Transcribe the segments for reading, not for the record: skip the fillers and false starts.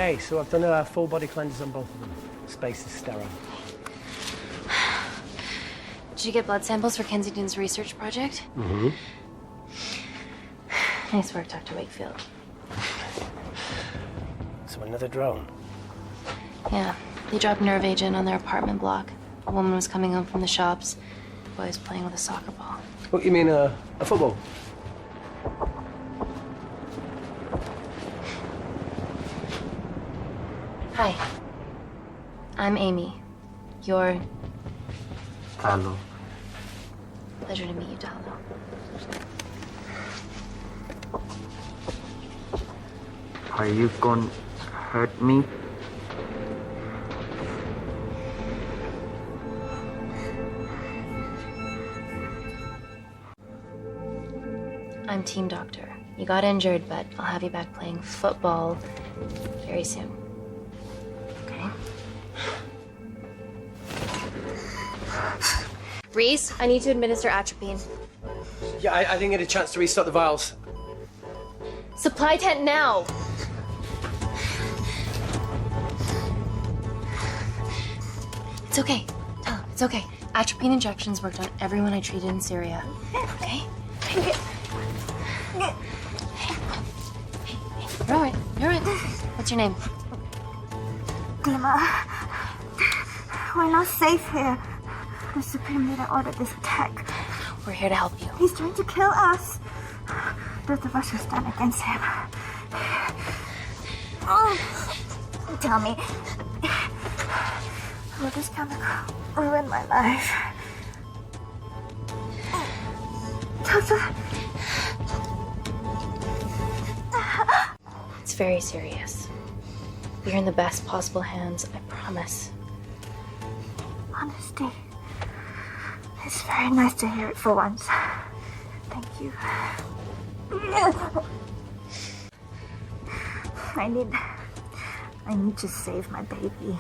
Okay, so I've done a full body cleanse on both of them. Space is sterile. Did you get blood samples for Kensington's research project? Mm-hmm. Nice work, Dr. Wakefield. So another drone? Yeah, they dropped nerve agent on their apartment block. A woman was coming home from the shops. The boy was playing with a soccer ball. What, you mean a football? Hi. I'm Amy. You're... Hello. Pleasure to meet you, Talo. Are you gonna hurt me? I'm team doctor. You got injured, but I'll have you back playing football very soon. Okay? Reese, I need to administer atropine. Yeah, I didn't get a chance to restock the vials. Supply tent now! It's okay. Tell him, it's okay. Atropine injections worked on everyone I treated in Syria. Okay? You're all right. You're all right. What's your name? Dima, we're not safe here. The Supreme Leader ordered this attack. We're here to help you. He's trying to kill us. Both of us will stand against him. Oh, tell me, will this chemical ruin my life? Doctor. It's very serious. You're in the best possible hands, I promise. Honesty. It's very nice to hear it for once. Thank you. I need to save my baby.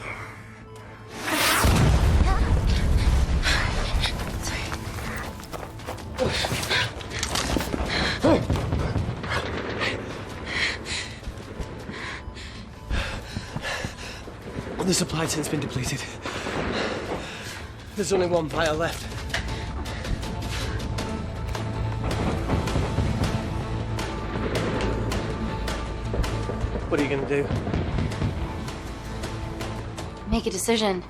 The supply tent's been depleted. There's only one vial left. What are you gonna do? Make a decision.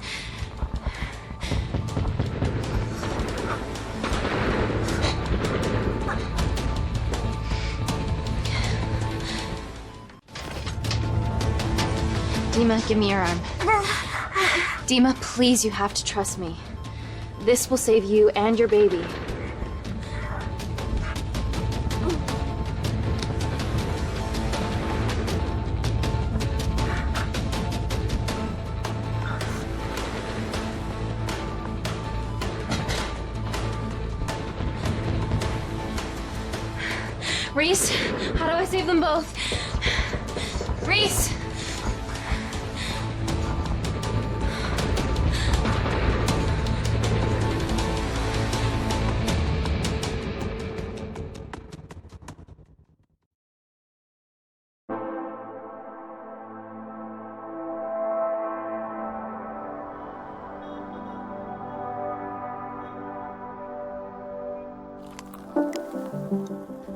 Dima, give me your arm. Dima, please, you have to trust me. This will save you and your baby. Reese, how do I save them both? Reese!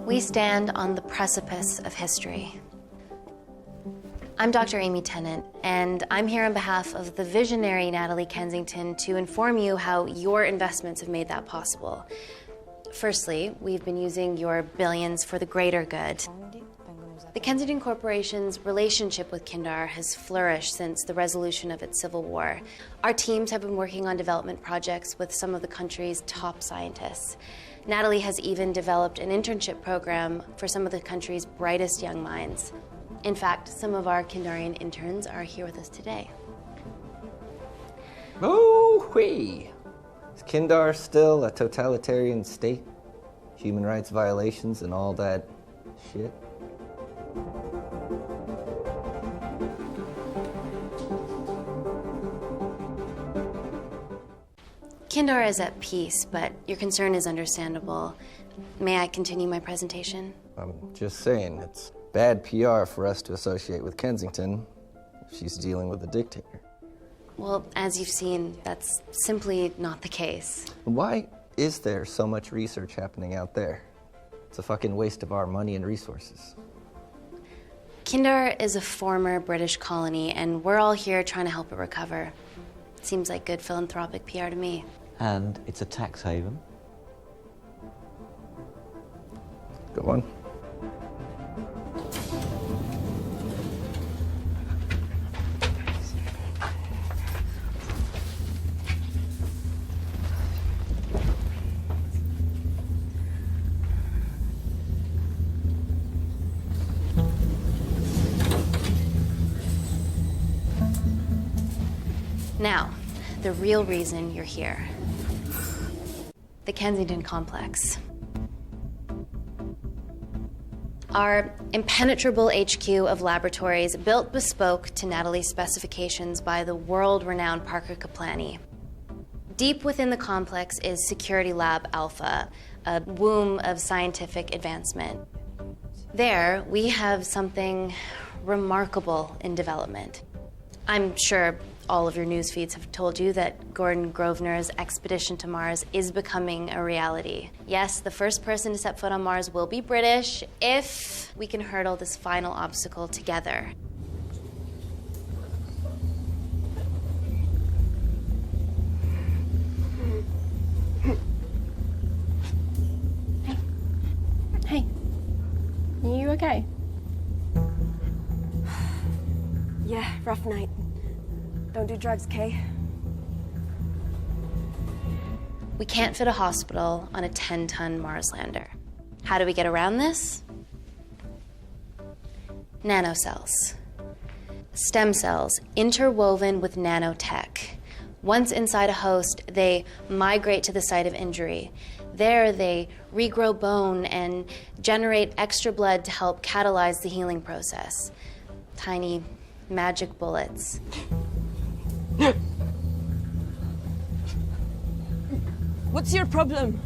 We stand on the precipice of history. I'm Dr. Amy Tennant, and I'm here on behalf of the visionary Natalie Kensington to inform you how your investments have made that possible. Firstly, we've been using your billions for the greater good. The Kensington Corporation's relationship with Kindar has flourished since the resolution of its civil war. Our teams have been working on development projects with some of the country's top scientists. Natalie has even developed an internship program for some of the country's brightest young minds. In fact, some of our Kindarian interns are here with us today. Oh-wee! Is Kindar still a totalitarian state? Human rights violations and all that shit? Kindar is at peace, but your concern is understandable. May I continue my presentation? I'm just saying, it's bad PR for us to associate with Kensington. She's dealing with a dictator. Well, as you've seen, that's simply not the case. Why is there so much research happening out there? It's a fucking waste of our money and resources. Kindar is a former British colony, and we're all here trying to help it recover. Seems like good philanthropic PR to me. And it's a tax haven. Go on. Now, the real reason you're here. The Kensington Complex. Our impenetrable HQ of laboratories built bespoke to Natalie's specifications by the world-renowned Parker Kaplany. Deep within the complex is Security Lab Alpha, a womb of scientific advancement. There, we have something remarkable in development. I'm sure all of your news feeds have told you that Gordon Grosvenor's expedition to Mars is becoming a reality. Yes, the first person to set foot on Mars will be British if we can hurdle this final obstacle together. Hey. Are you okay? Yeah, rough night. Don't do drugs, Kay. We can't fit a hospital on a 10-ton Mars lander. How do we get around this? Nanocells. Stem cells interwoven with nanotech. Once inside a host, they migrate to the site of injury. There, they regrow bone and generate extra blood to help catalyze the healing process. Tiny magic bullets. What's your problem?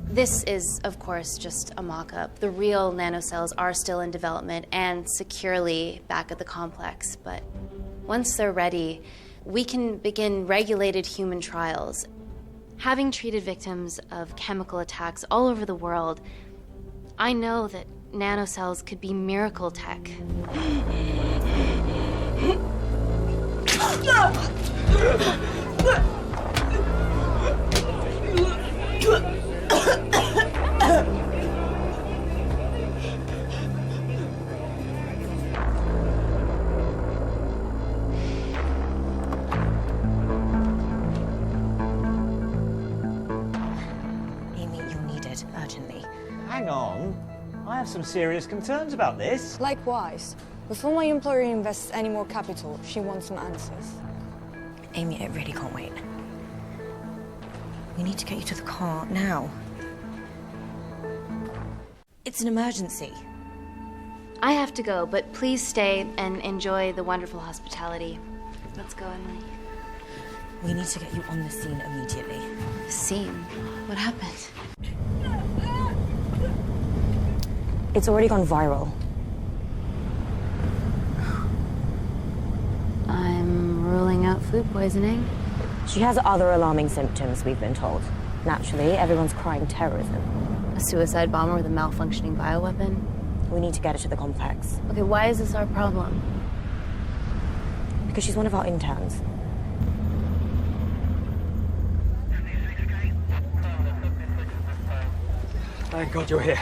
This is, of course, just a mock-up. The real nanocells are still in development and securely back at the complex, but once they're ready, we can begin regulated human trials. Having treated victims of chemical attacks all over the world, I know that nanocells could be miracle tech. Amy, you're needed urgently. Hang on. I have some serious concerns about this. Likewise. Before my employer invests any more capital, she wants some answers. Amy, it really can't wait. We need to get you to the car now. It's an emergency. I have to go, but please stay and enjoy the wonderful hospitality. Let's go, Emily. We need to get you on the scene immediately. Scene? What happened? It's already gone viral. I'm ruling out food poisoning. She has other alarming symptoms, we've been told. Naturally, everyone's crying terrorism. A suicide bomber with a malfunctioning bioweapon? We need to get her to the complex. Okay, why is this our problem? Because she's one of our interns. Thank God you're here.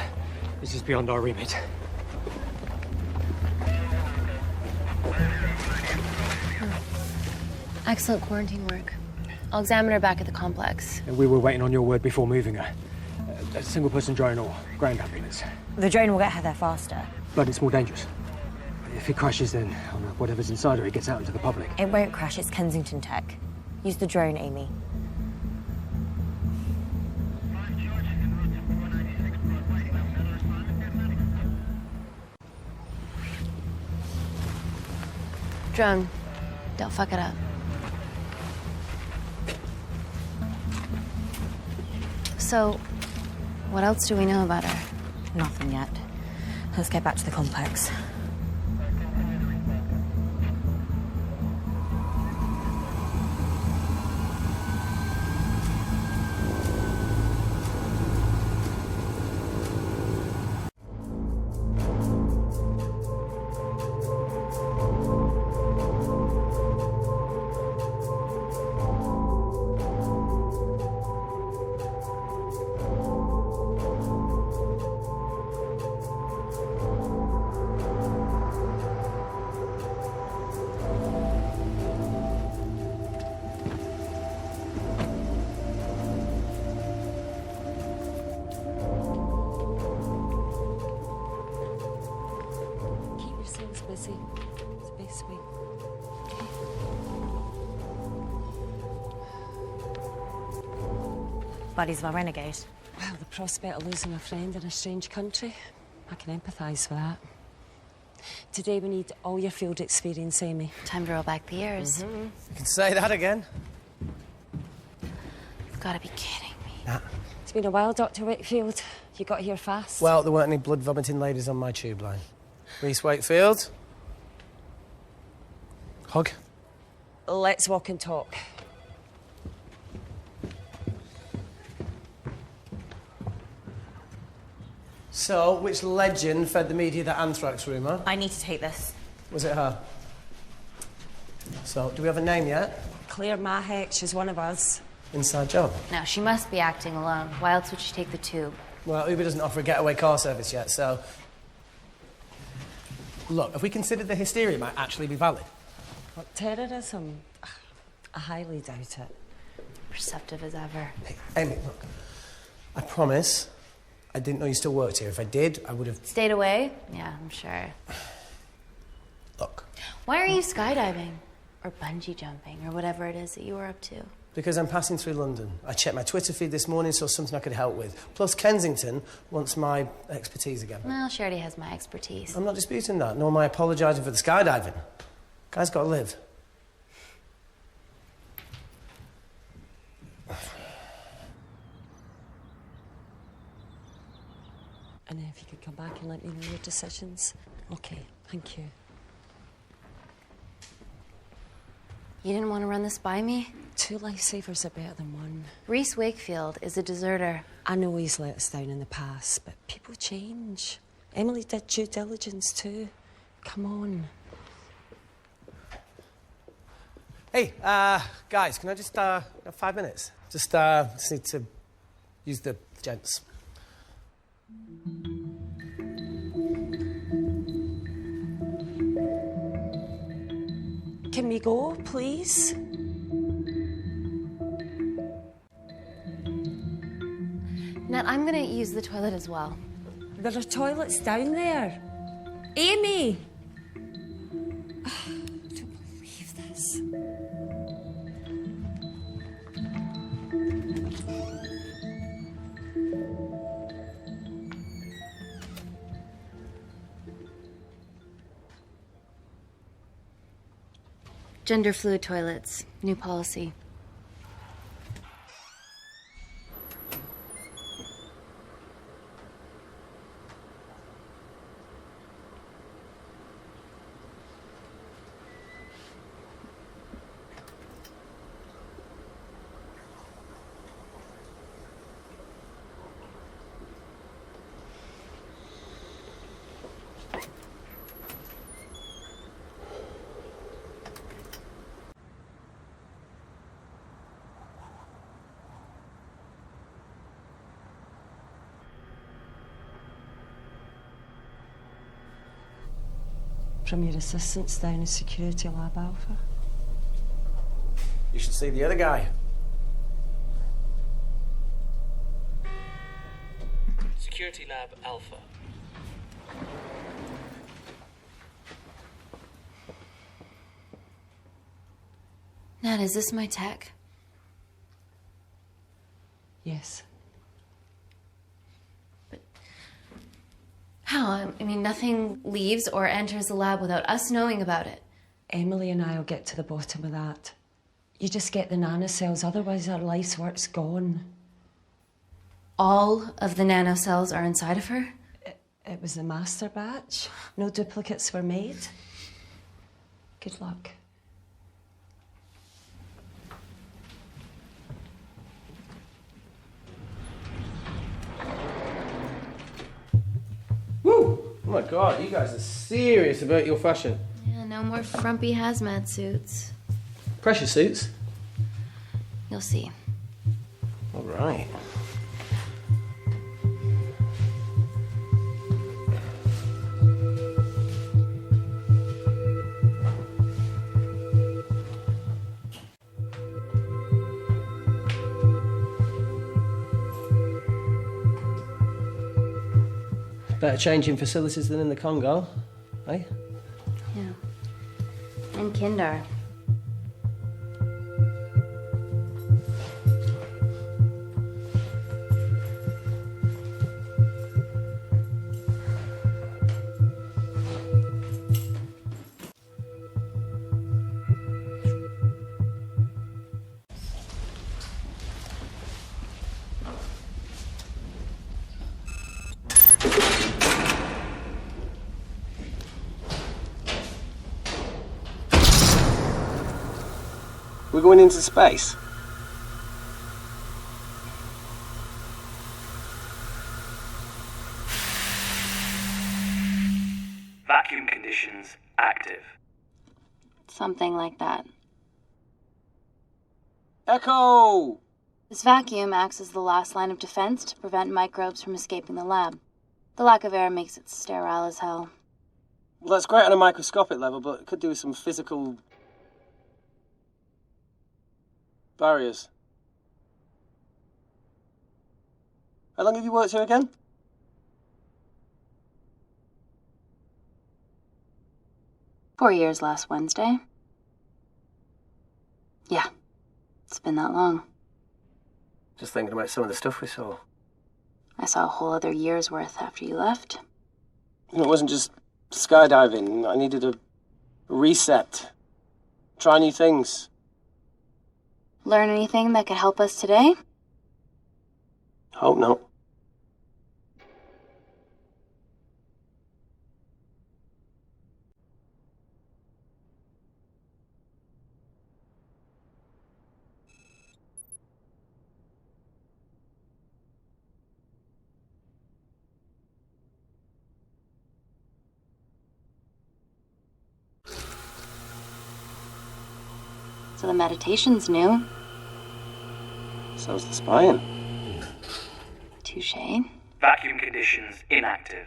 This is beyond our remit. Excellent quarantine work. I'll examine her back at the complex. And we were waiting on your word before moving her. A single-person drone or ground ambulance. The drone will get her there faster. But it's more dangerous. If it crashes, then whatever's inside her, it gets out into the public. It won't crash, it's Kensington tech. Use the drone, Amy. Drone, don't fuck it up. So, What else do we know about her? Nothing yet. Let's get back to the complex. Busy. It's a big sweet. Buddies of a renegade. Well, the prospect of losing a friend in a strange country, I can empathise with that. Today we need all your field experience, Amy. Time to roll back the years. You can say that again. You've got to be kidding me. Nah. It's been a while, Dr. Wakefield. You got here fast. Well, there weren't any blood-vomiting ladies on my tube line. Reese Wakefield. Hug. Let's walk and talk. So, which legend fed the media that anthrax rumour? I need to take this. Was it her? So, do we have a name yet? Claire Mahek, she's one of us. Inside job. No, she must be acting alone. Why else would she take the tube? Well, Uber doesn't offer a getaway car service yet, so... Look, if we considered the hysteria might actually be valid. What, terrorism? I highly doubt it. Perceptive as ever. Hey, Amy, look. I promise I didn't know you still worked here. If I did, I would have... Stayed away? Yeah, I'm sure. Look. Why are you skydiving? Or bungee jumping, or whatever it is that you were up to? Because I'm passing through London. I checked my Twitter feed this morning, saw something I could help with. Plus, Kensington wants my expertise again. Well, she already has my expertise. I'm not disputing that, nor am I apologising for the skydiving. Guy's got to live. And if you could come back and let me know your decisions. Okay, thank you. You didn't want to run this by me? 2 lifesavers are better than 1. Reese Wakefield is a deserter. I know he's let us down in the past, but people change. Emily did due diligence too. Come on. Hey, guys, can I just, have 5 minutes? Just need to use the gents. Can we go, please? Nat, I'm gonna use the toilet as well. There are toilets down there. Amy! I don't believe this. Gender fluid toilets, new policy. From your assistants down in Security Lab Alpha. You should see the other guy. Security Lab Alpha. Nat, is this my tech? Yes. How? I mean, nothing leaves or enters the lab without us knowing about it. Emily and I will get to the bottom of that. You just get the nanocells, otherwise our life's work's gone. all of the nanocells are inside of her? It was a master batch. No duplicates were made. Good luck. Woo! Oh my God, you guys are serious about your fashion. Yeah, no more frumpy hazmat suits. Pressure suits? You'll see. All right. Better changing facilities than in the Congo, eh? Yeah. And Kindar. We're going into space. Vacuum conditions active. Something like that. Echo! This vacuum acts as the last line of defense to prevent microbes from escaping the lab. The lack of air makes it sterile as hell. Well, that's great on a microscopic level, but it could do with some physical barriers. How long have you worked here again? "4 years last Wednesday." Yeah, it's been that long. Just thinking about some of the stuff we saw. I saw a whole other year's worth after you left. It wasn't just skydiving. I needed a reset. Try new things. Learn anything that could help us today? Hope not. So the meditation's new. So's the spying. Touché. Vacuum conditions inactive.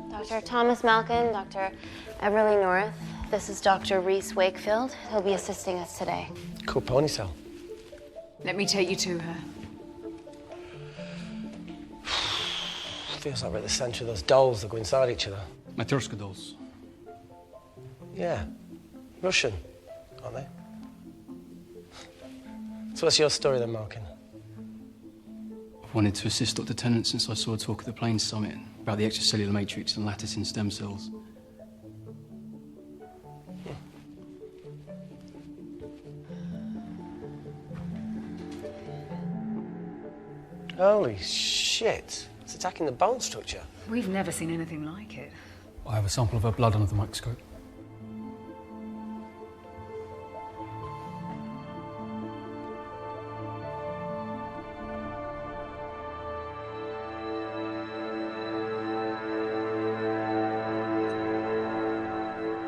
Dr. Thomas Malkin, Dr. Everly North. This is Dr. Reese Wakefield. He'll be assisting us today. Cool ponytail. Let me take you to her. Feels like we're at the centre of those dolls that go inside each other. Matryoshka dolls. Yeah. Russian, aren't they? So what's your story then, Malkin? I've wanted to assist Dr. Tennant since I saw a talk at the Plains Summit about the extracellular matrix and lattice in stem cells. Holy shit. It's attacking the bone structure. We've never seen anything like it. I have a sample of her blood under the microscope.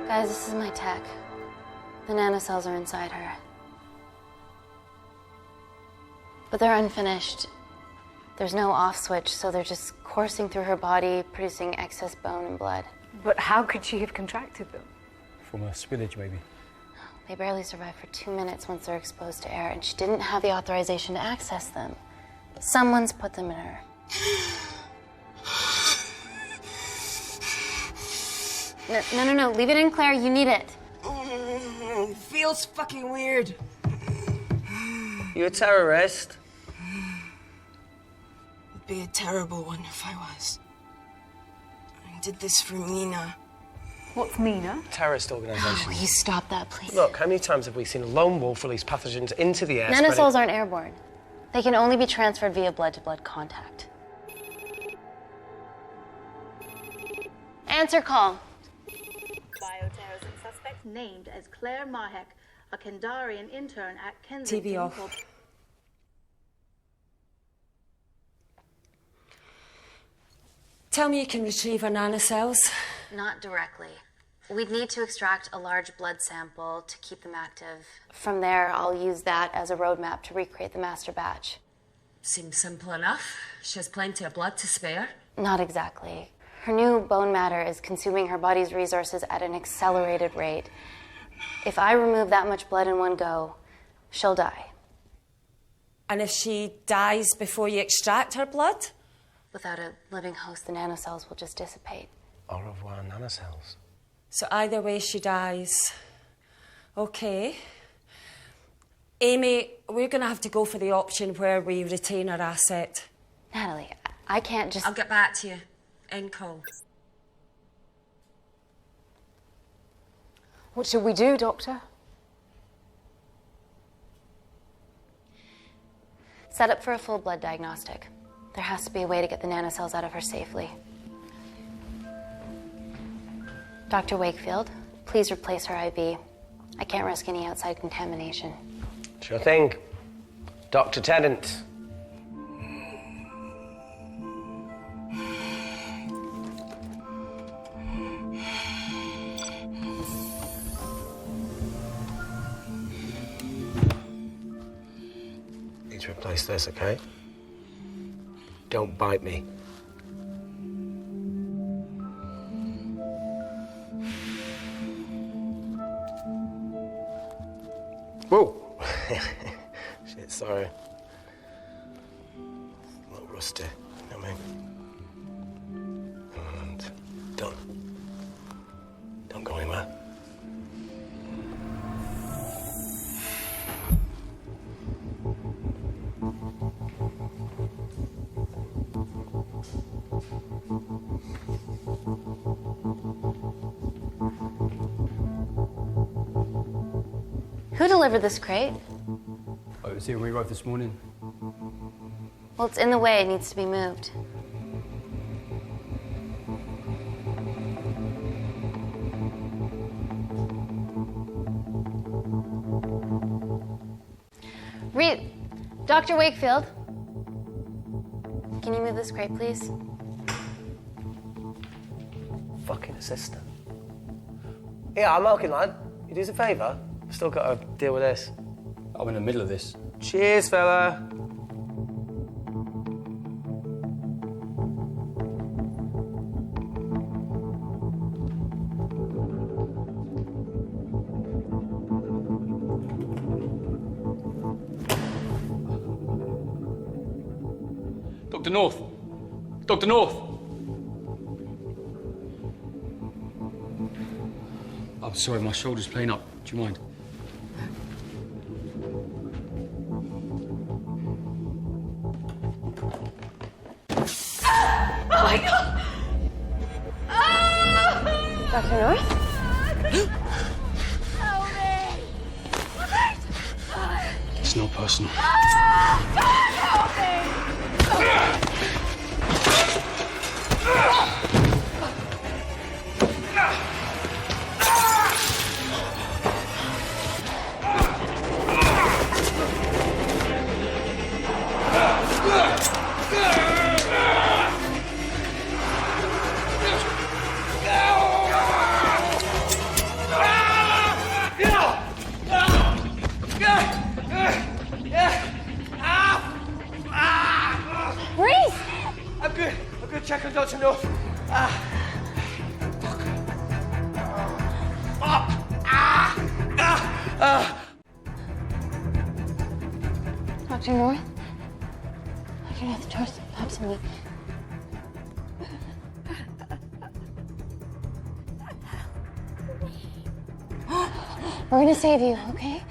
Guys, this is my tech. The nanocells are inside her. But they're unfinished. There's no off switch, so they're just coursing through her body, producing excess bone and blood. But how could she have contracted them? From a spillage, maybe. They barely survive for 2 minutes once they're exposed to air, and she didn't have the authorization to access them. Someone's put them in her. No, leave it in, Claire. You need it. It feels fucking weird. You a terrorist? It'd be a terrible one if I was. I did this for Mina. What's Mina? Terrorist organisation. Please stop that, please. Look, how many times have we seen a lone wolf release pathogens into the air? Nanocells aren't airborne. They can only be transferred via blood-to-blood contact. Answer call. Bioterrorism suspect named as Claire Mahek, a Kandarian intern at Kensington. TV off. Tell me you can retrieve our nanocells. Not directly. We'd need to extract a large blood sample to keep them active. From there, I'll use that as a roadmap to recreate the master batch. Seems simple enough. She has plenty of blood to spare. Not exactly. Her new bone matter is consuming her body's resources at an accelerated rate. If I remove that much blood in one go, she'll die. And if she dies before you extract her blood? Without a living host, the nanocells will just dissipate. Au revoir, nanocells. So either way, she dies. Okay. Amy, we're going to have to go for the option where we retain our asset. Natalie, I can't just... I'll get back to you. End call. What should we do, Doctor? Set up for a full blood diagnostic. There has to be a way to get the nanocells out of her safely. Dr. Wakefield, please replace her IV. I can't risk any outside contamination. Sure thing. Dr. Tennant. Need to replace this, okay? Don't bite me. Whoa! Shit, sorry. A little rusty, you know what I mean? And done. Don't go anywhere. Who delivered this crate? Oh, it was here when we arrived this morning. Well, it's in the way. It needs to be moved. Dr. Wakefield, can you move this crate, please? Fucking assistant. Yeah, I'm okay, lad. You do us a favour? I've still got to deal with this. I'm in the middle of this. Cheers, fella. Dr. North! Dr. North! I'm sorry, my shoulder's playing up. Do you mind? Oh my God! Dr. North? Help me! It's not personal. Help me! Check on Dr. North. Dr. North? Dr. North, trust me. We're gonna save you, okay?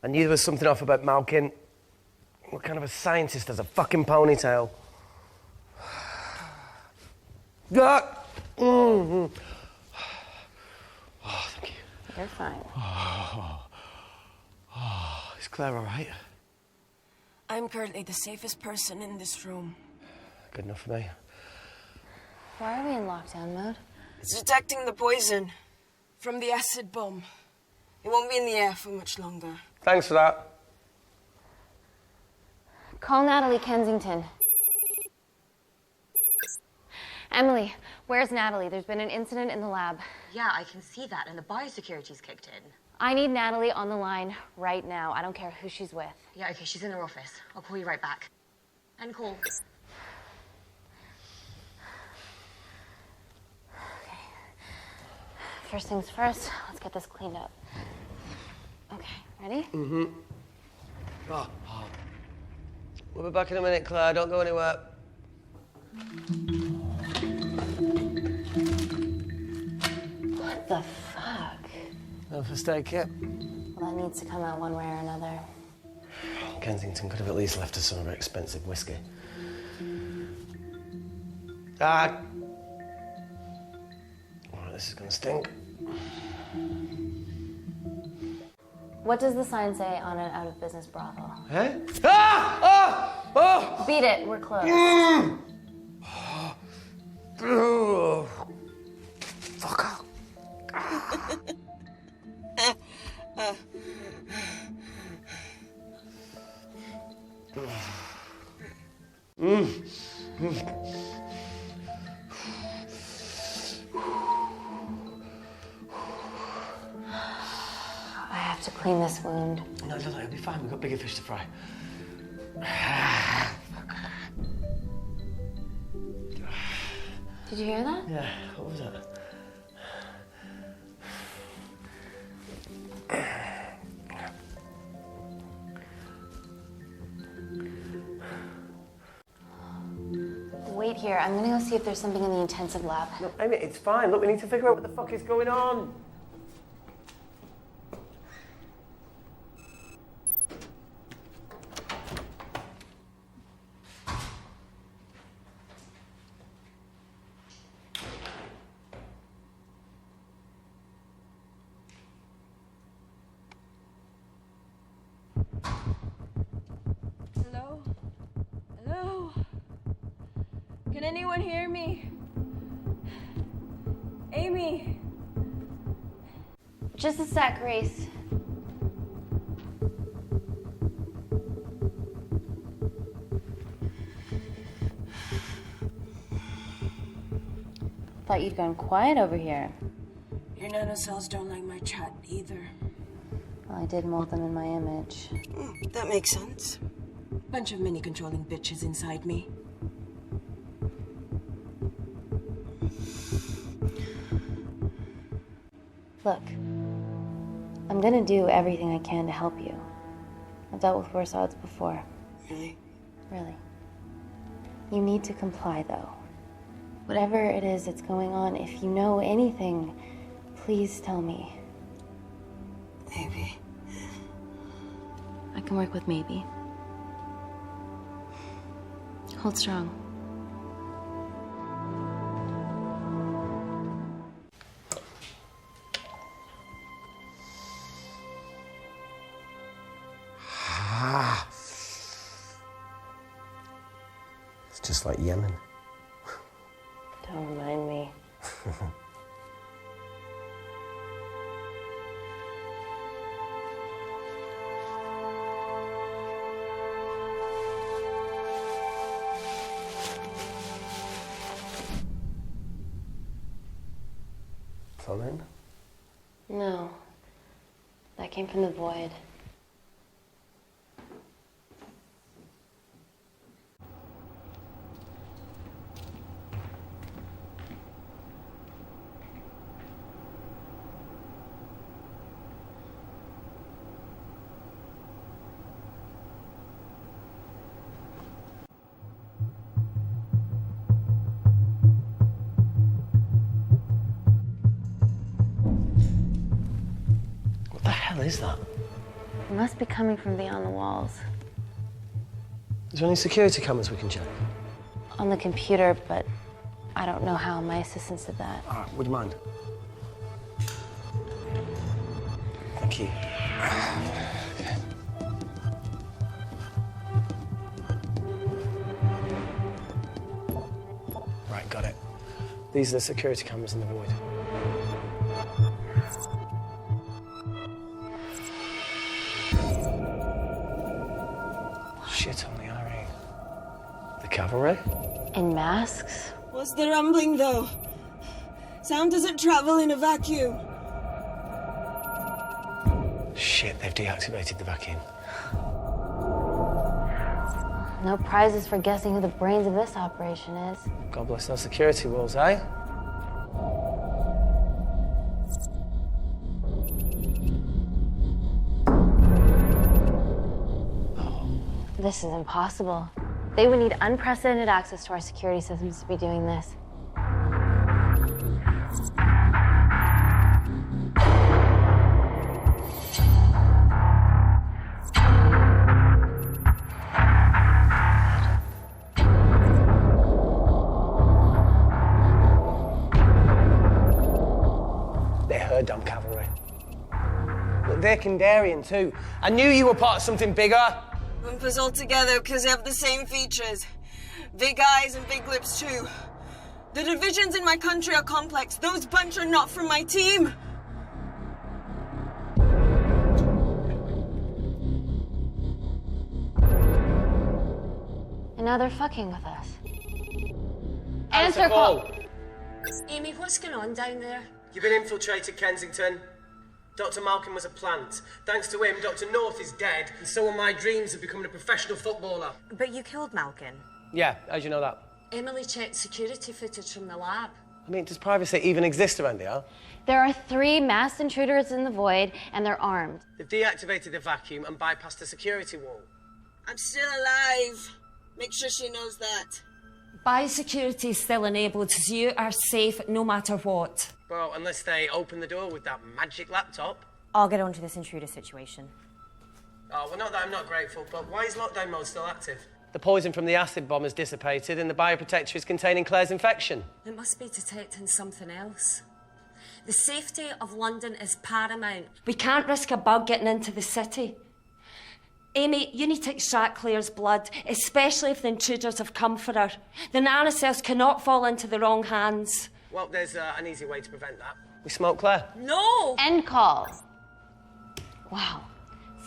I knew there was something off about Malkin. What kind of a scientist has a fucking ponytail? Oh, thank you. You're fine. Is Claire all right? I'm currently the safest person in this room. Good enough for me. Why are we in lockdown mode? It's detecting the poison from the acid bomb. It won't be in the air for much longer. Thanks for that. Call Natalie Kensington. Emily, where's Natalie? There's been an incident in the lab. Yeah, I can see that, and the biosecurity's kicked in. I need Natalie on the line right now. I don't care who she's with. Yeah, okay, she's in her office. I'll call you right back. End call. Okay. First things first, let's get this cleaned up. Okay, ready? Mm-hmm. Oh. We'll be back in a minute, Claire. Don't go anywhere. What the fuck? No first aid kit. Well, that needs to come out one way or another. Kensington could have at least left us some of her expensive whiskey. Ah! Alright, this is gonna stink. What does the sign say on an out-of-business brothel? Eh? Ah! Ah! Oh! Beat it, we're closed. Oh. Fuck off. I have to clean this wound. No, it'll be fine. We've got bigger fish to fry. Did you hear that? Yeah, what was that? Wait here. I'm gonna go see if there's something in the intensive lab. No, Amy, it's fine. Look, we need to figure out what the fuck is going on. Hello? Hello? Can anyone hear me? Amy? Just a sec, Grace. Thought you'd gone quiet over here. Your nanocells don't like my chat either. Well, I did mold them in my image. That makes sense. Bunch of mini-controlling bitches inside me. Look, I'm gonna do everything I can to help you. I've dealt with worse odds before. Really? Really. You need to comply, though. Whatever it is that's going on, if you know anything, please tell me. Maybe. I can work with maybe. Hold strong. It's just like Yemen. Don't remind me. Something? No. That came from the void. hell is that? It must be coming from beyond the walls. Is there any security cameras we can check? On the computer, but I don't know how. My assistants did that. All right, would you mind? Thank you. Okay. Right, got it. These are the security cameras in the void. Shit on the RE. The cavalry? In masks? What's the rumbling, though? Sound doesn't travel in a vacuum. Shit, they've deactivated the vacuum. No prizes for guessing who the brains of this operation is. God bless those security walls, eh? This is impossible. They would need unprecedented access to our security systems to be doing this. They're her damn cavalry. Look, they're Kandarian too. I knew you were part of something bigger. Lumpers all together because they have the same features. Big eyes and big lips too. The divisions in my country are complex. Those bunch are not from my team. And now they're fucking with us. Answer call. Amy, what's going on down there? You've been infiltrated, Kensington. Dr. Malcolm was a plant. Thanks to him, Dr. North is dead, and so are my dreams of becoming a professional footballer. But you killed Malkin. Yeah, how'd you know that? Emily checked security footage from the lab. I mean, does privacy even exist around here? There are 3 masked intruders in the void, and they're armed. They've deactivated the vacuum and bypassed the security wall. I'm still alive. Make sure she knows that. Biosecurity is still enabled, so you are safe no matter what. Well, unless they open the door with that magic laptop. I'll get onto this intruder situation. Oh, well, not that I'm not grateful, but why is lockdown mode still active? The poison from the acid bomb has dissipated and the bioprotector is containing Claire's infection. It must be detecting something else. The safety of London is paramount. We can't risk a bug getting into the city. Amy, you need to extract Claire's blood, especially if the intruders have come for her. The nanocells cannot fall into the wrong hands. Well, there's an easy way to prevent that. We smoke Claire. No! End call. Wow.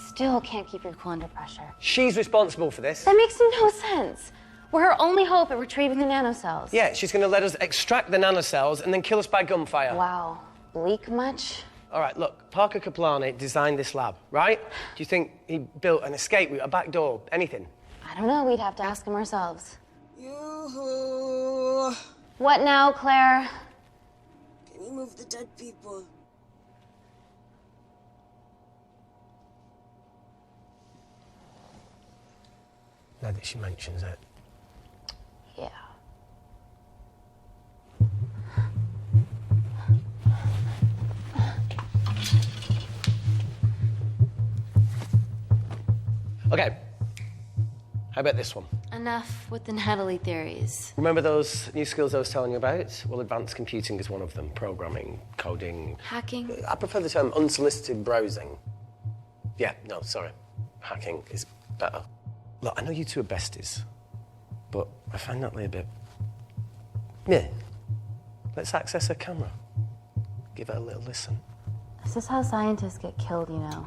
Still can't keep your cool under pressure. She's responsible for this. That makes no sense. We're her only hope at retrieving the nanocells. Yeah, she's going to let us extract the nanocells and then kill us by gunfire. Wow. Bleak much? All right, look, Parker Kaplani designed this lab, right? Do you think he built an escape route, a back door, anything? I don't know. We'd have to ask him ourselves. Yoo-hoo. What now, Claire? Can you move the dead people? Now that she mentions it. Yeah. Okay. How about this one? Enough with the Natalie theories. Remember those new skills I was telling you about? Well, advanced computing is one of them. Programming, coding. Hacking? I prefer the term unsolicited browsing. Yeah, no, sorry. Hacking is better. Look, I know you two are besties, but I find Natalie a bit... Yeah. Let's access her camera. Give her a little listen. This is how scientists get killed, you know.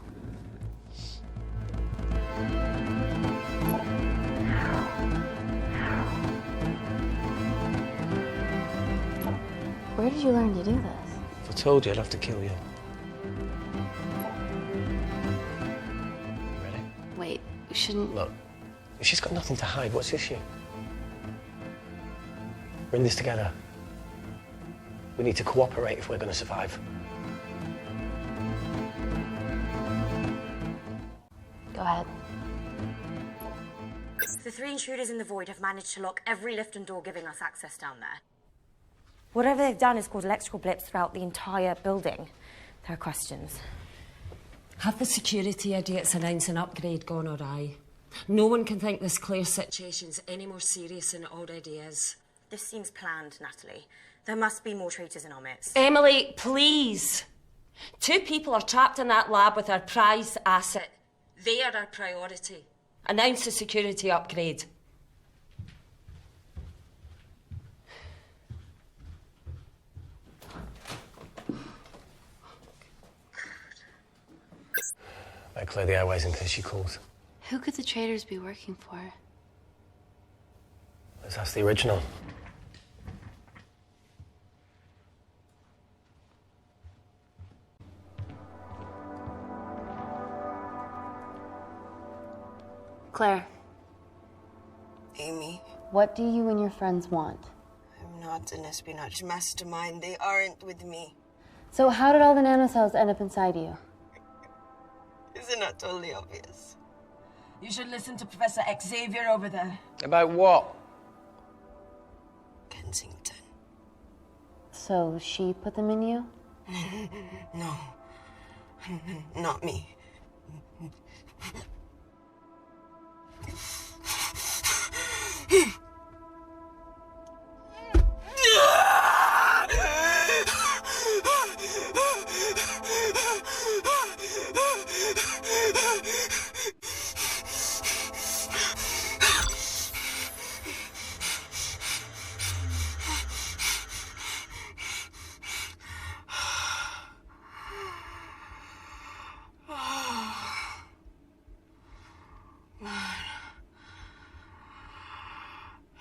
Where did you learn to do this? If I told you, I'd have to kill you. Ready? Wait, we shouldn't... Look, if she's got nothing to hide, what's the issue? We're in this together. We need to cooperate if we're going to survive. Go ahead. The 3 intruders in the void have managed to lock every lift and door giving us access down there. Whatever they've done has caused electrical blips throughout the entire building. There are questions. Have the security idiots announce an upgrade gone awry? No one can think this Claire situation's any more serious than it already is. This seems planned, Natalie. There must be more traitors in our midst. Emily, please. 2 people are trapped in that lab with our prized asset. They are our priority. Announce the security upgrade. Better clear the airways in case she calls. Who could the traitors be working for? Let's ask the original. Claire, Amy, what do you and your friends want? I'm not an espionage mastermind. They aren't with me. So how did all the nanocells end up inside you? Isn't that totally obvious? You should listen to Professor Xavier over there. About what? Kensington. So she put them in you? No. Not me.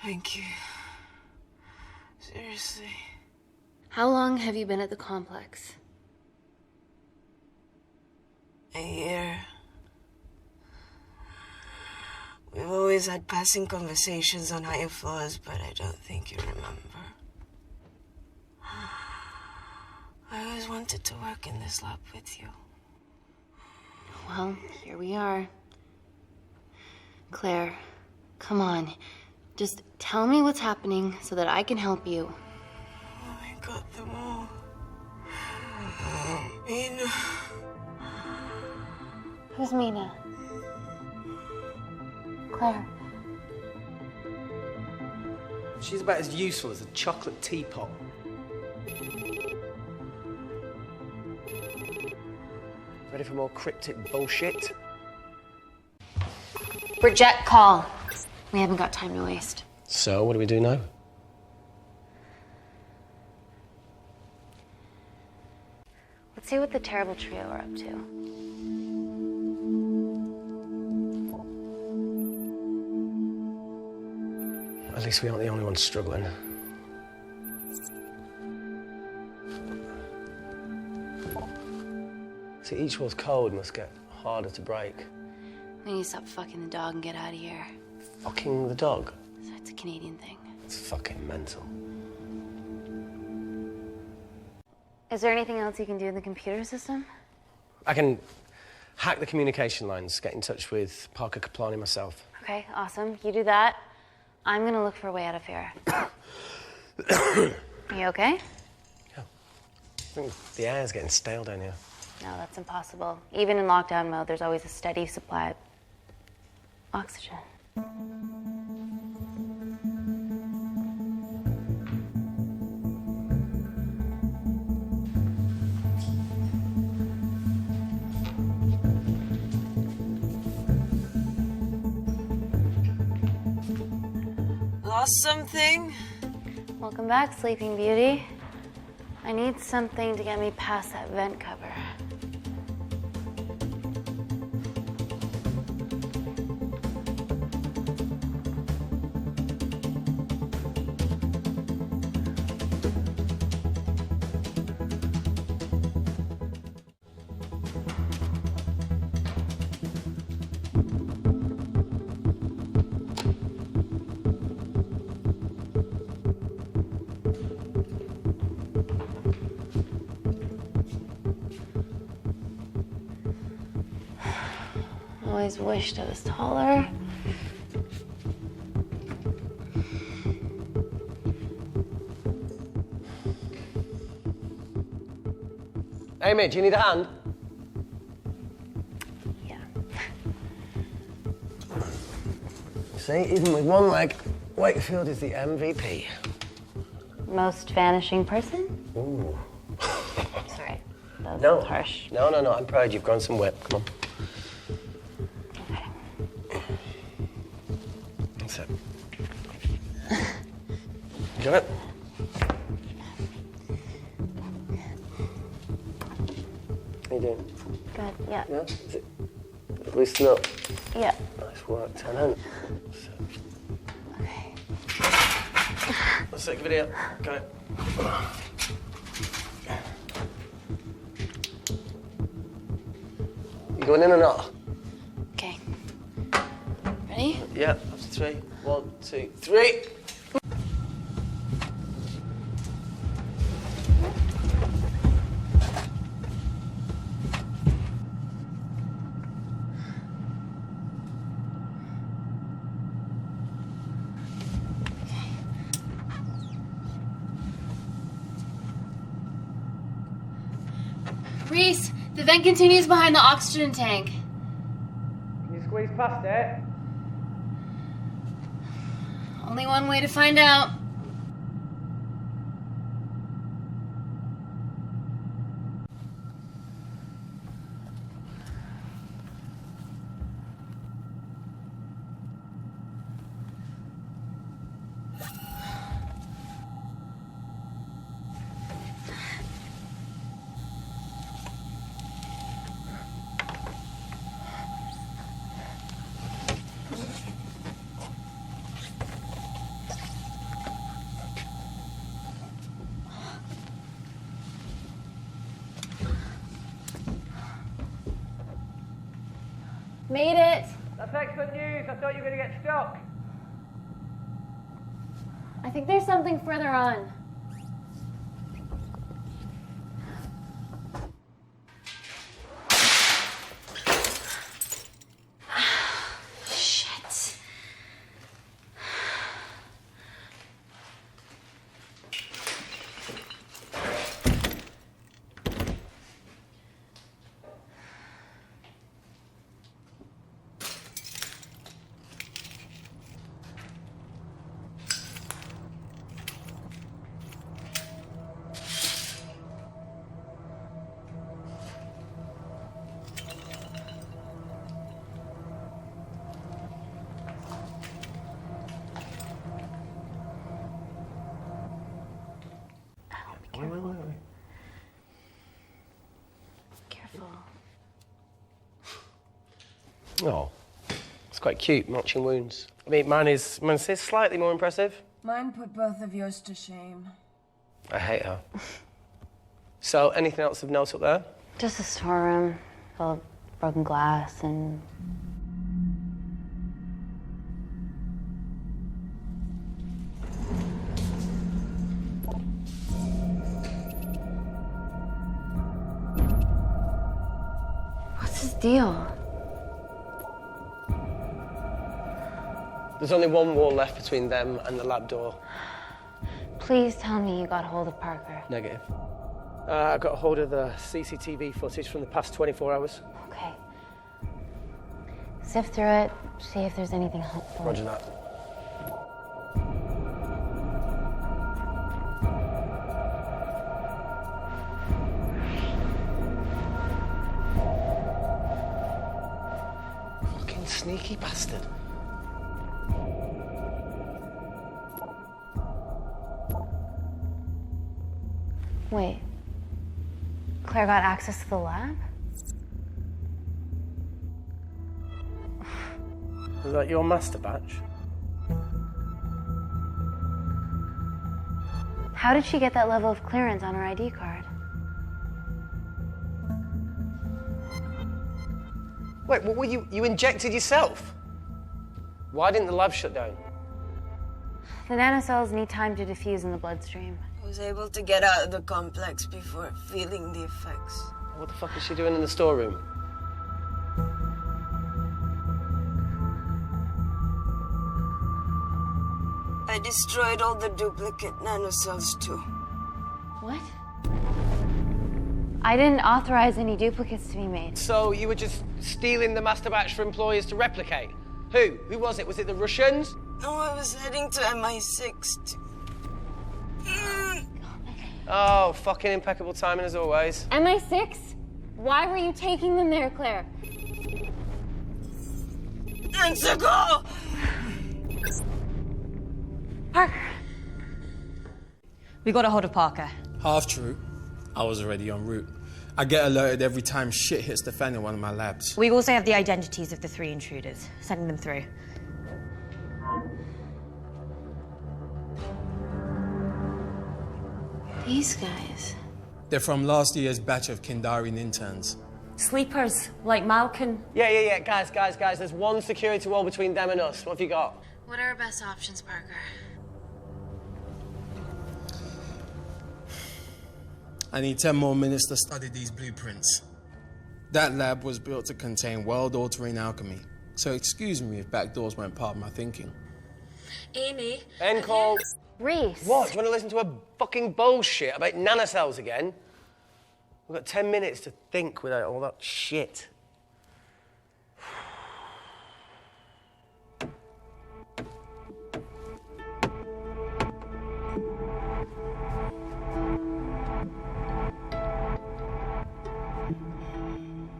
Thank you. Seriously. How long have you been at the complex? A year. We've always had passing conversations on higher floors, but I don't think you remember. I always wanted to work in this lab with you. Well, here we are. Claire, come on. Just tell me what's happening so that I can help you. I got them all. Mina. Who's Mina? Claire. She's about as useful as a chocolate teapot. Ready for more cryptic bullshit? Reject call. We haven't got time to waste. So, what do we do now? Let's see what the terrible trio are up to. At least we aren't the only ones struggling. See, each wall's code must get harder to break. We need to stop fucking the dog and get out of here. Fucking the dog? So it's a Canadian thing. It's fucking mental. Is there anything else you can do in the computer system? I can hack the communication lines, get in touch with Parker Kaplani myself. Okay, awesome. You do that. I'm gonna look for a way out of here. You okay? Yeah. I think the air's getting stale down here. No, that's impossible. Even in lockdown mode, there's always a steady supply of oxygen. Lost something? Welcome back, Sleeping Beauty. I need something to get me past that vent cover. Always wished I was taller. Amy, do you need a hand? See, even with one leg, Wakefield is the MVP. Most vanishing person? Ooh. Sorry, that No. was harsh. No, I'm proud you've grown some whip. Come on. That's it. You got it? How you doing? Good, yeah. Yeah? Is it loosen up? Yeah. Nice work, Tenant. Okay. Let's take a video. Got it. You going in or not? Okay. Ready? Yeah, after 3. 1, 2, 3. Reese, the vent continues behind the oxygen tank. Can you squeeze past it? Only one way to find out. Made it. That's excellent news. I thought you were going to get stuck. I think there's something further on. Shit. Wait. Careful. Oh, it's quite cute, matching wounds. I mean, mine is slightly more impressive. Mine put both of yours to shame. I hate her. So, anything else of note up there? Just a storeroom full of broken glass and... What's his deal? There's only one wall left between them and the lab door. Please tell me you got hold of Parker. Negative. I got hold of the CCTV footage from the past 24 hours. Okay. Sift through it, see if there's anything helpful. Roger that. Fucking sneaky bastard. Wait. Claire got access to the lab? Is that your master batch? How did she get that level of clearance on her ID card? Wait, what were you injected yourself? Why didn't the lab shut down? The nanocells need time to diffuse in the bloodstream. I was able to get out of the complex before feeling the effects. What the fuck is she doing in the storeroom? I destroyed all the duplicate nanocells too. What? I didn't authorize any duplicates to be made. So you were just stealing the master batch for employers to replicate? Who? Who was it? Was it the Russians? No, I was heading to MI6. Oh, fucking impeccable timing as always. MI6? Why were you taking them there, Claire? Go! Parker. We got a hold of Parker. Half true. I was already en route. I get alerted every time shit hits the fan in one of my labs. We also have the identities of the 3 intruders. Sending them through. These guys. They're from last year's batch of Kindarian interns. Sleepers, like Malkin. Yeah. Guys. There's one security wall between them and us. What have you got? What are our best options, Parker? I need 10 more minutes to study these blueprints. That lab was built to contain world-altering alchemy. So excuse me if back doors weren't part of my thinking. Amy. End call. Reese. What? Do you want to listen to a fucking bullshit about nanocells again? We've got 10 minutes to think without all that shit.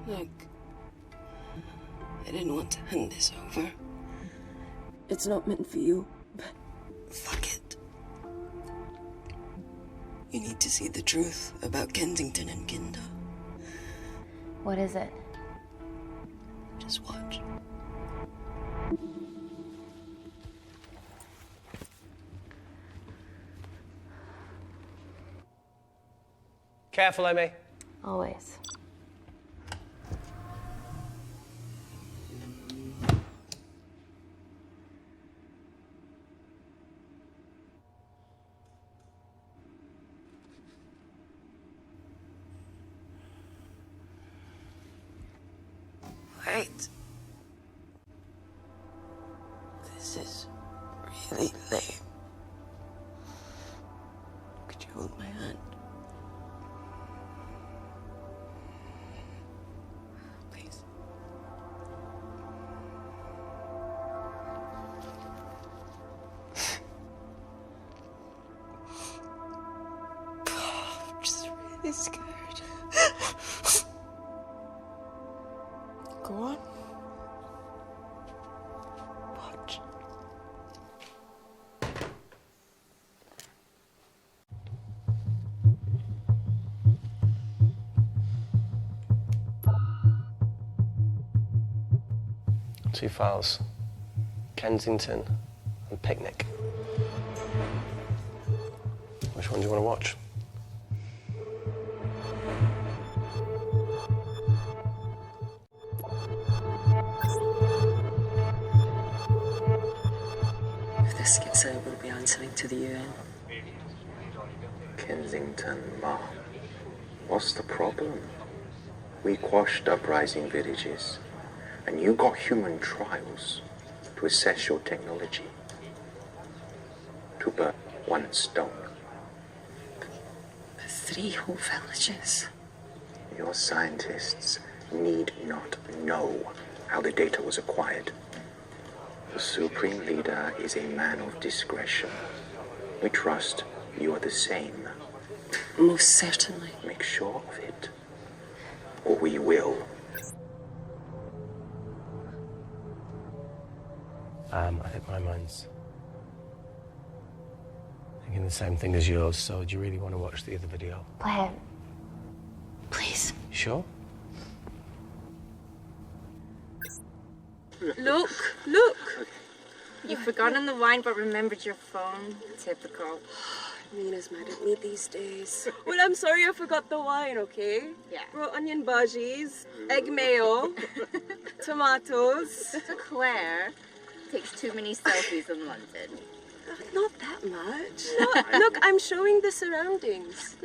Look, I didn't want to hand this over. It's not meant for you, but fuck it. You need to see the truth about Kensington and Kinder. What is it? Just watch. Careful, Amy. Always. Wait. This is really lame. Could you hold my hand? Please. I'm just really scared. Go on. Watch. Two files. Kensington and Picnic. Which one do you want to watch? If this gets out, we'll be answering to the UN. Kensington, Ma. What's the problem? We quashed uprising villages, and you got human trials to assess your technology. To burn one stone. 3 whole villages. Your scientists need not know how the data was acquired. The Supreme Leader is a man of discretion. We trust you are the same. Most certainly. Make sure of it, or we will. I think my mind's thinking the same thing as yours, so do you really want to watch the other video? Play it. Please. You sure? Look! You've forgotten the wine but remembered your phone. Typical. Nina's mad at me these days. Well, I'm sorry I forgot the wine, okay? Yeah. Raw onion bhajis, egg mayo, tomatoes. Claire takes too many selfies in London. Not that much. Look, I'm showing the surroundings.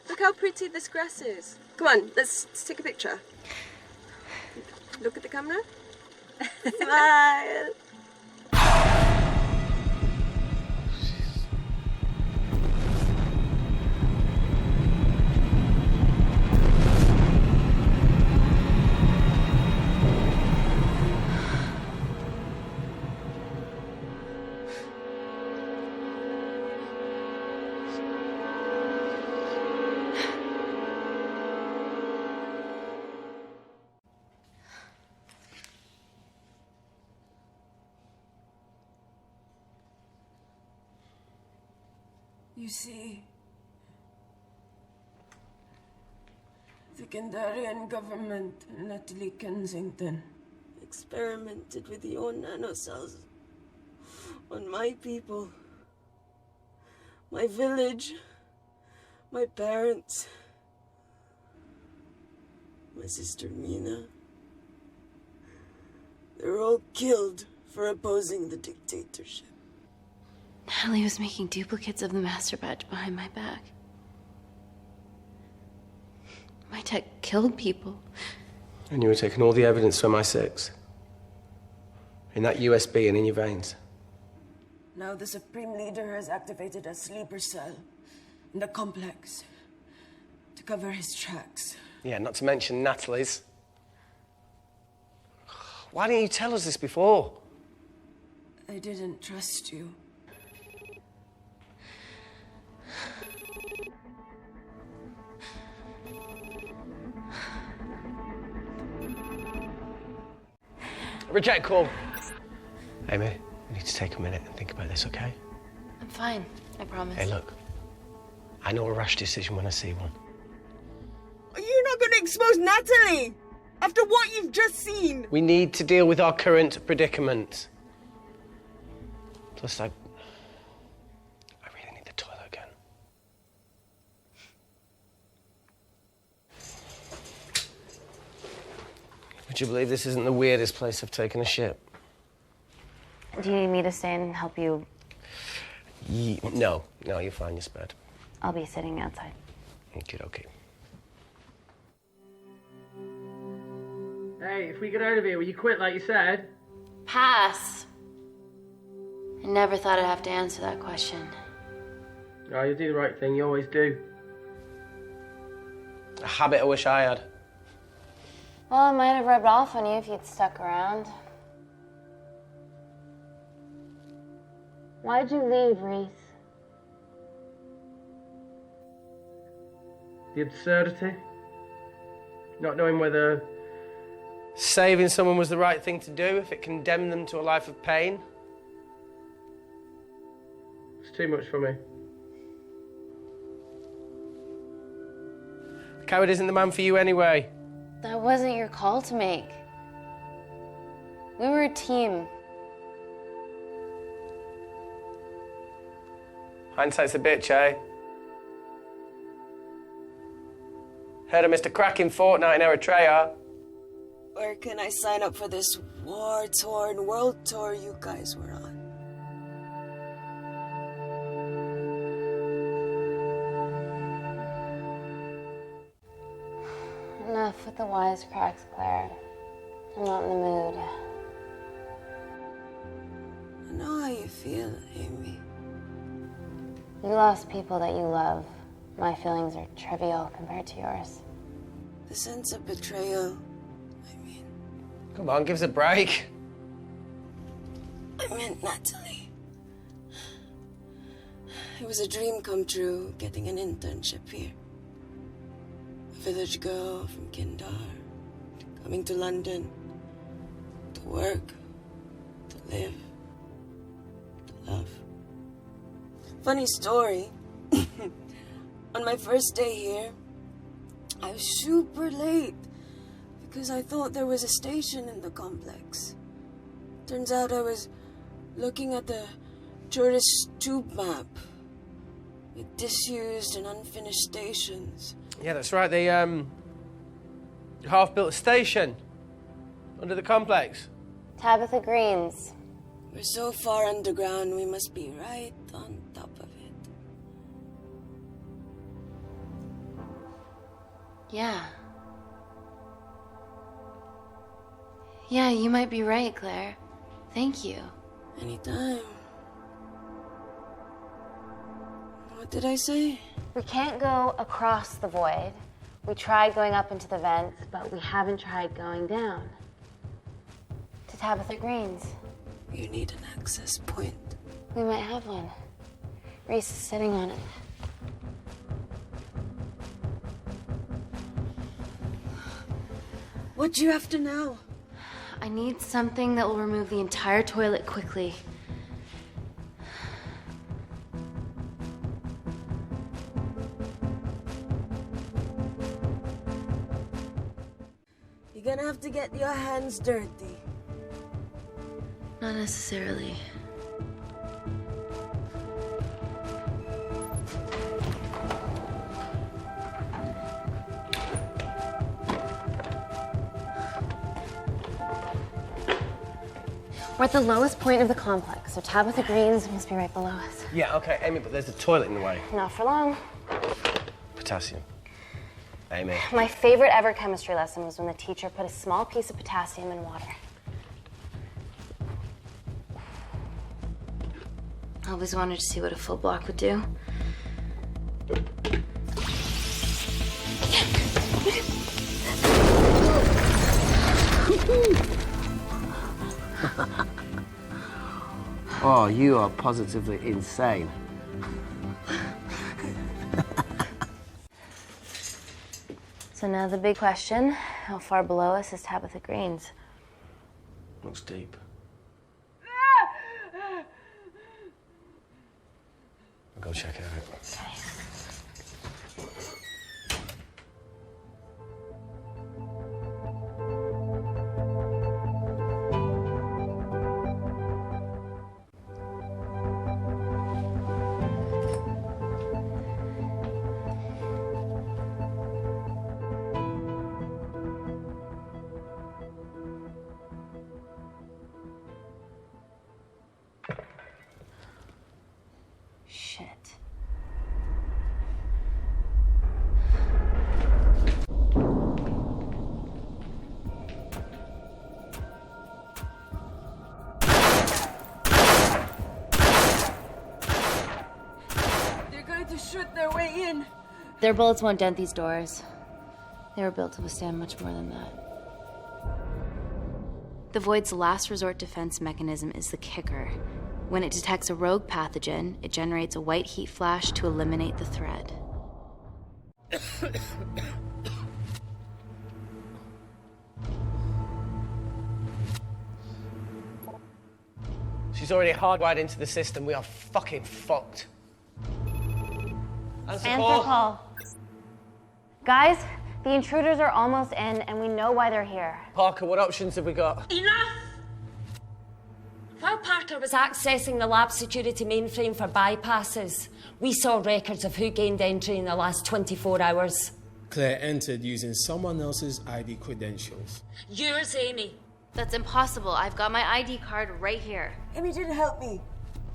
Look how pretty this grass is. Come on, let's take a picture. Look at the camera. Smile. You see, the Kandarian government and Natalie Kensington experimented with your nanocells on my people, my village, my parents, my sister Mina. They were all killed for opposing the dictatorship. Natalie was making duplicates of the master batch behind my back. My tech killed people. And you were taking all the evidence from MI6? In that USB and in your veins? Now the Supreme Leader has activated a sleeper cell in the complex to cover his tracks. Yeah, not to mention Natalie's. Why didn't you tell us this before? I didn't trust you. Reject call. Amy, we need to take a minute and think about this, okay? I'm fine, I promise. Hey, look. I know a rash decision when I see one. You're not going to expose Natalie after what you've just seen. We need to deal with our current predicament. Plus, I really need the toilet again. Would you believe this isn't the weirdest place I've taken a shit? Do you need me to stay and help you? No, you're fine, you're spared. I'll be sitting outside. Okay. Hey, if we get out of here, will you quit like you said? Pass. I never thought I'd have to answer that question. Oh, you do the right thing, you always do. A habit I wish I had. Well, it might have rubbed off on you if you'd stuck around. Why'd you leave, Reese? The absurdity. Not knowing whether saving someone was the right thing to do if it condemned them to a life of pain. it's too much for me. The coward isn't the man for you anyway. That wasn't your call to make. We were a team. Hindsight's a bitch, eh? Heard of Mr. Cracking Fortnite in Eritrea? Where can I sign up for this war-torn world tour you guys were on? Enough with the wisecracks, Claire. I'm not in the mood. I know how you feel, Amy. You lost people that you love. My feelings are trivial compared to yours. The sense of betrayal. Come on, give us a break. I meant Natalie. It was a dream come true, getting an internship here. A village girl from Kindar, coming to London, to work, to live, to love. Funny story. On my first day here, I was super late because I thought there was a station in the complex. Turns out I was looking at the tourist tube map with disused and unfinished stations. Yeah, that's right. The half-built station under the complex. Tabitha Green's. We're so far underground, we must be right on top of it. Yeah. Yeah, you might be right, Claire. Thank you. Anytime. What did I say? We can't go across the void. We tried going up into the vents, but we haven't tried going down. To Tabitha Green's. You need an access point. We might have one. Reese is sitting on it. What do you have to know? I need something that will remove the entire toilet quickly. gonna have to get your hands dirty. Not necessarily. We're at the lowest point of the complex, so Tabitha Green's must be right below us. Yeah, okay, Amy, but there's a toilet in the way. Not for long. Potassium. Amy. My favorite ever chemistry lesson was when the teacher put a small piece of potassium in water. I always wanted to see what a full block would do. Oh, you are positively insane. So now the big question, how far below us is Tabitha Green's? Looks deep. I'll go check it out. Shit. They're going to shoot their way in. Their bullets won't dent these doors. They were built to withstand much more than that. The Void's last resort defense mechanism is the kicker. When it detects a rogue pathogen, it generates a white heat flash to eliminate the threat. She's already hardwired into the system. We are fucking fucked. Answer call. Guys, the intruders are almost in, and we know why they're here. Parker, what options have we got? Enough! While Parker was accessing the lab security mainframe for bypasses, we saw records of who gained entry in the last 24 hours. Claire entered using someone else's ID credentials. Yours, Amy. That's impossible. I've got my ID card right here. Amy didn't help me.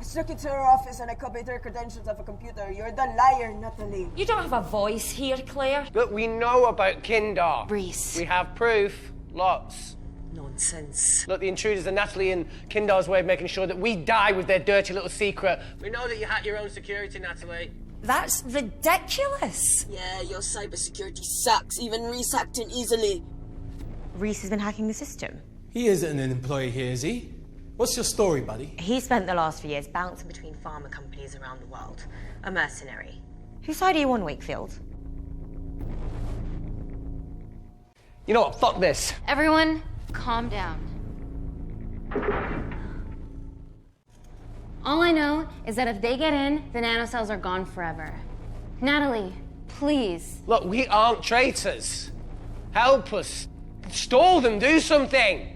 I snuck into her office and I copied her credentials off a computer. You're the liar, Natalie. You don't have a voice here, Claire. Look, we know about Kindar. Reese. We have proof. Lots. Nonsense. Look, the intruders are Natalie and Kindar's way of making sure that we die with their dirty little secret. We know that you hack your own security, Natalie. That's ridiculous. Yeah, your cybersecurity sucks. Even Reese hacked in easily. Reese has been hacking the system. He isn't an employee here, is he? What's your story, buddy? He spent the last few years bouncing between pharma companies around the world. A mercenary. Whose side are you on, Wakefield? You know what? Fuck this. Everyone, calm down. All I know is that if they get in, the nanocells are gone forever. Natalie, please. Look, we aren't traitors. Help us. Stall them. Do something.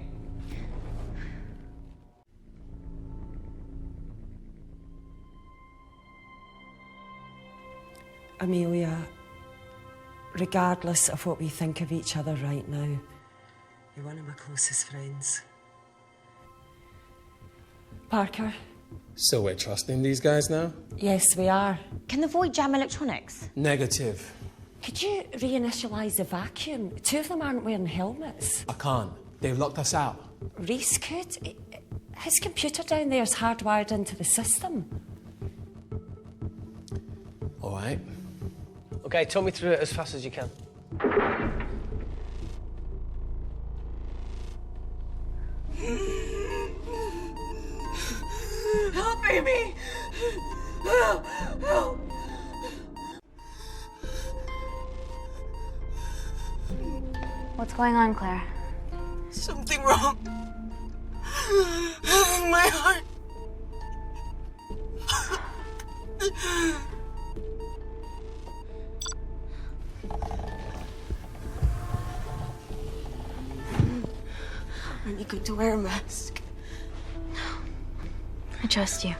Amelia, regardless of what we think of each other right now, you're one of my closest friends. Parker? So we're trusting these guys now? Yes, we are. Can the Void jam electronics? Negative. Could you reinitialize the vacuum? Two of them aren't wearing helmets. I can't. They've locked us out. Reese could. His computer down there is hardwired into the system. All right. Okay, talk me through it as fast as you can. Help, Amy! Help! Help! What's going on, Claire? Something wrong. My heart. good to wear a mask. I trust you.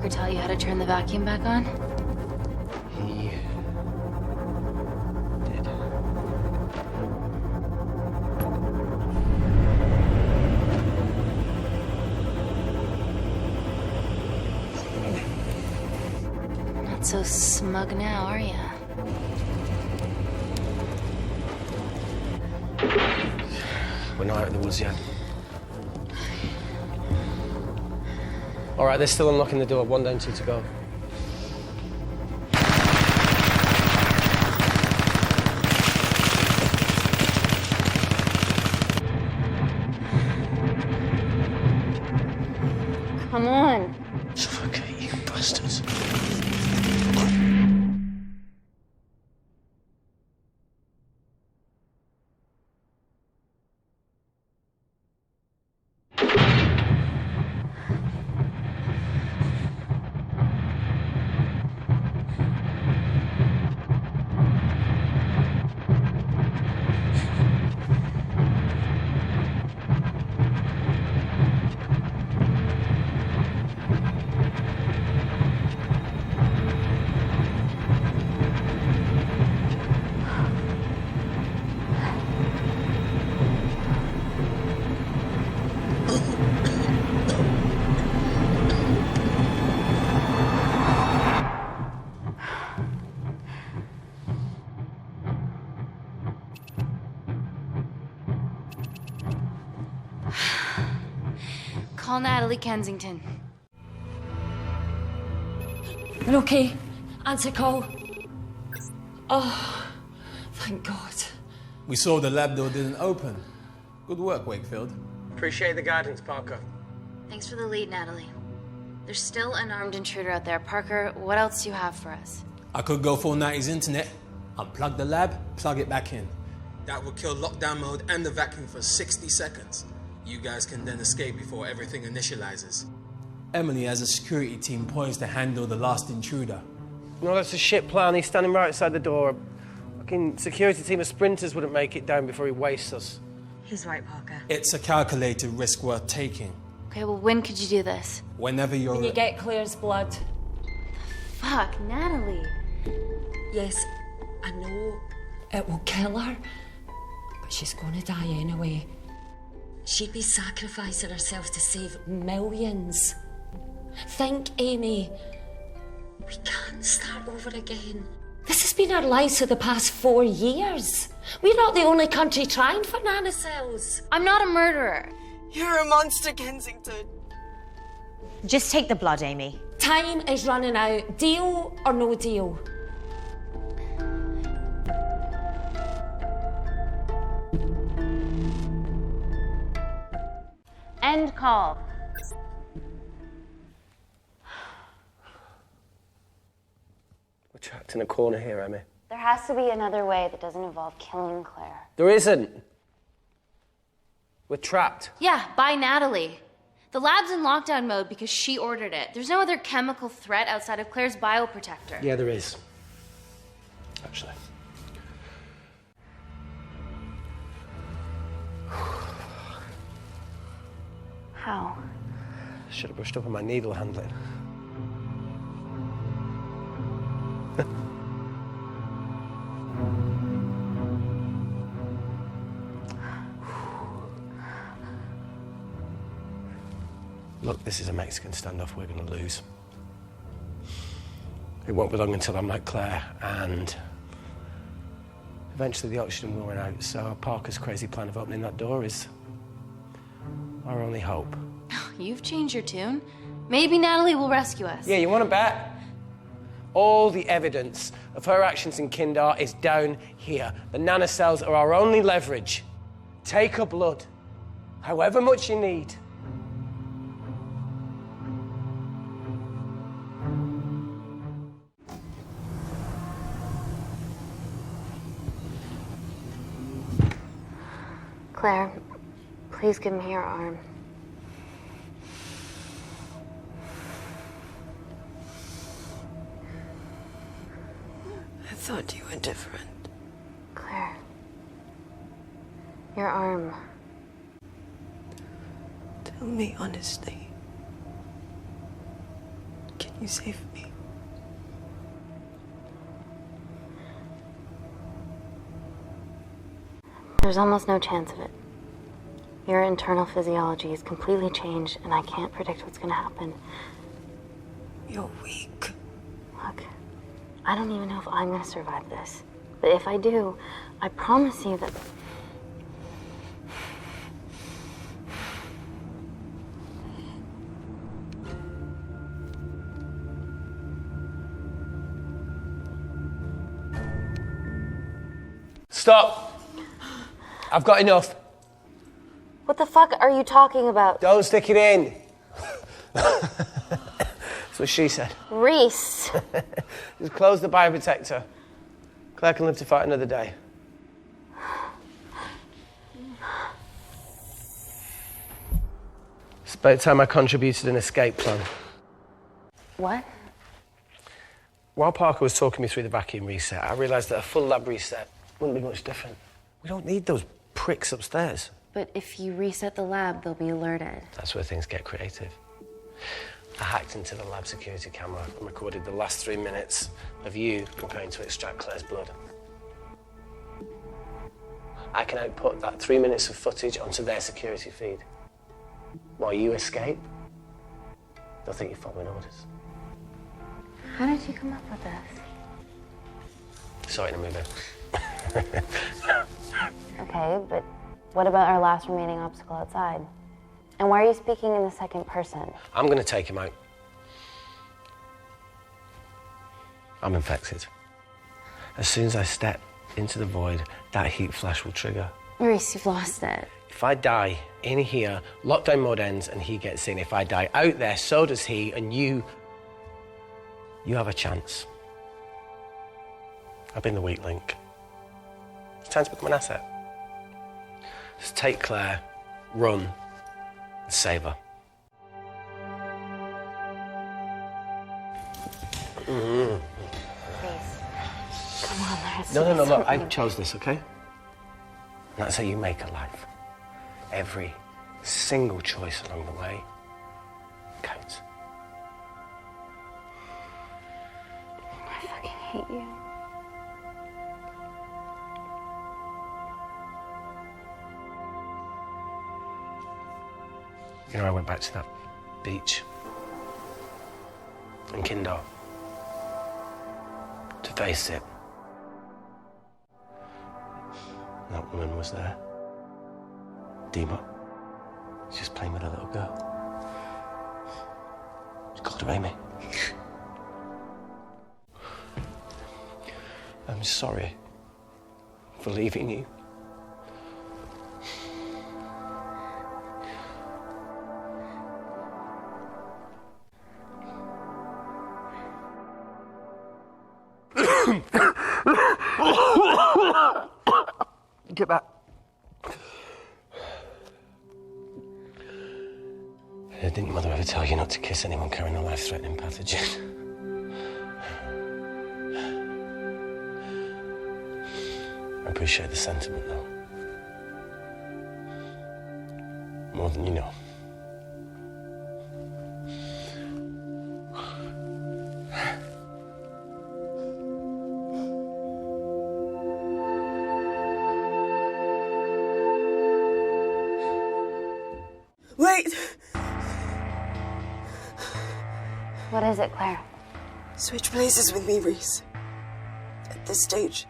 Tell you how to turn the vacuum back on? He did. Not so smug now, are ya? We're not out of the woods yet. All right, they're still unlocking the door. 1 down, 2 to go. Come on. Suffocate, you bastards. Call Natalie Kensington. They're okay. Answer call. Oh, thank God. We saw the lab door didn't open. Good work, Wakefield. Appreciate the guidance, Parker. Thanks for the lead, Natalie. There's still an armed intruder out there. Parker, what else do you have for us? I could go full 90s internet, unplug the lab, plug it back in. That would kill lockdown mode and the vacuum for 60 seconds. You guys can then escape before everything initializes. Emily has a security team poised to handle the last intruder. No, that's a shit plan. He's standing right outside the door. A fucking security team of sprinters wouldn't make it down before he wastes us. He's right, Parker. It's a calculated risk worth taking. Okay, well, when could you do this? Whenever you're... When you get Claire's blood. Fuck, Natalie. Yes, I know it will kill her, but she's gonna die anyway. She'd be sacrificing herself to save millions. Think, Amy. We can't start over again. This has been our lives for the past 4 years. We're not the only country trying for nanocells. I'm not a murderer. You're a monster, Kensington. Just take the blood, Amy. Time is running out. Deal or no deal? End call. We're trapped in a corner here, Emmy. There has to be another way that doesn't involve killing Claire. There isn't. We're trapped. Yeah, by Natalie. The lab's in lockdown mode because she ordered it. There's no other chemical threat outside of Claire's bioprotector. Yeah, there is. Actually. How? Should have brushed up on my needle handling. Look, this is a Mexican standoff. We're going to lose. It won't be long until I'm like Claire, and eventually the oxygen will run out. So Parker's crazy plan of opening that door is our only hope. You've changed your tune. Maybe Natalie will rescue us. Yeah, you want to bet? All the evidence of her actions in Kindar is down here. The nanocells are our only leverage. Take her blood, however much you need. Claire, please give me your arm. I thought you were different. Claire. Your arm. Tell me honestly. Can you save me? There's almost no chance of it. Your internal physiology is completely changed, and I can't predict what's gonna happen. You're weak. Look, I don't even know if I'm gonna survive this. But if I do, I promise you that... Stop! I've got enough. What the fuck are you talking about? Don't stick it in. That's what she said. Reese. Just close the bioprotector. Claire can live to fight another day. It's about time I contributed an escape plan. What? While Parker was talking me through the vacuum reset, I realised that a full lab reset wouldn't be much different. We don't need those pricks upstairs. But if you reset the lab, they'll be alerted. That's where things get creative. I hacked into the lab security camera and recorded the last 3 minutes of you preparing to extract Claire's blood. I can output that 3 minutes of footage onto their security feed. While you escape, they'll think you're following orders. How did you come up with this? Saw it in a movie. Okay, but what about our last remaining obstacle outside? And why are you speaking in the second person? I'm going to take him out. I'm infected. As soon as I step into the void, that heat flash will trigger. Reese, you've lost it. If I die in here, lockdown mode ends and he gets in. If I die out there, so does he, and you have a chance. I've been the weak link. It's time to become an asset. Just take Claire, run, and save her. Please. Come on, let's No, look, I chose this, okay? And that's how you make a life. Every single choice along the way counts. I fucking hate you. You know, I went back to that beach in Kindar to face it. That woman was there. Dima. She's just playing with a little girl. She called her Amy. I'm sorry for leaving you. Get back. Didn't your mother ever tell you not to kiss anyone carrying a life-threatening pathogen? I appreciate the sentiment, though. More than you know. Wait! What is it, Claire? Switch places with me, Reese. At this stage,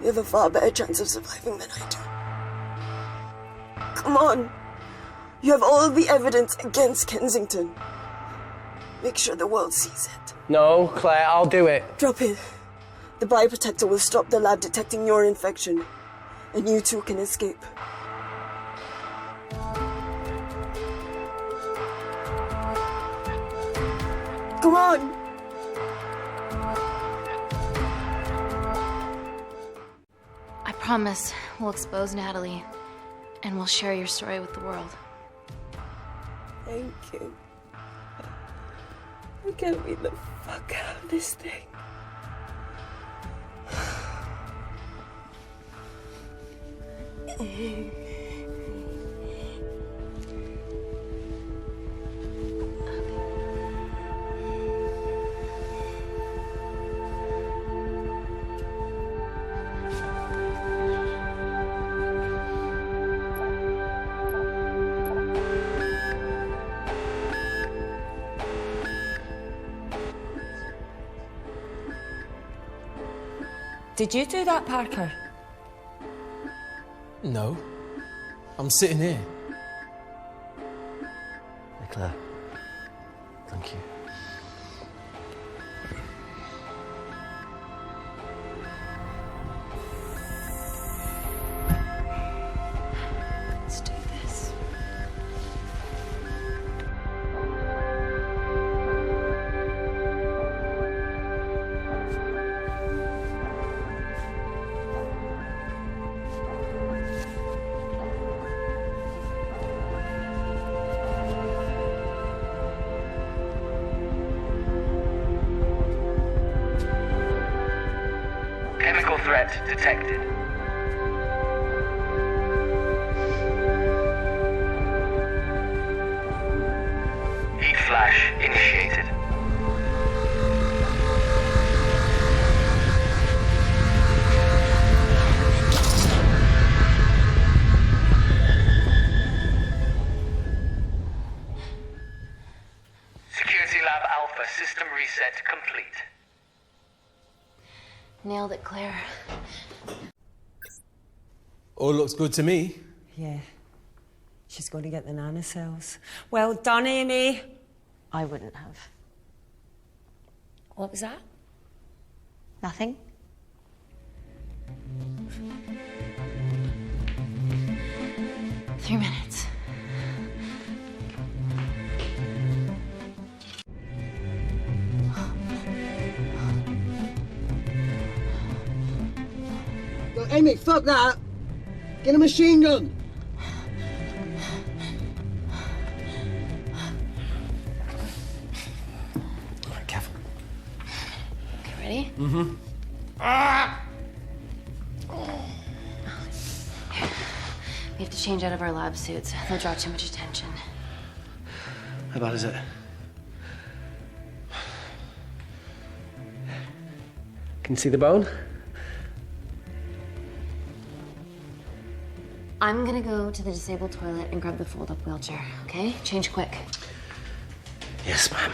you have a far better chance of surviving than I do. Come on. You have all the evidence against Kensington. Make sure the world sees it. No, Claire, I'll do it. Drop it. The bioprotector will stop the lab detecting your infection, and you two can escape. Come on! I promise we'll expose Natalie, and we'll share your story with the world. Thank you. I can't beat the fuck out of this thing. Did you do that, Parker? No. I'm sitting here. Hey, Claire. Thank you. Let's do this. Chemical threat detected. Heat flash initiated. Security Lab Alpha system reset complete. Nailed it, Claire. All looks good to me. Yeah. She's going to get the nanocells. Well done, Amy. I wouldn't have. What was that? Nothing? 3 minutes. Yo, Amy, fuck that! Get a machine gun! Alright, careful. Okay, ready? Mm-hmm. We have to change out of our lab suits. They'll draw too much attention. How bad is it? Can you see the bone? I'm gonna go to the disabled toilet and grab the fold-up wheelchair, okay? Change quick. Yes, ma'am.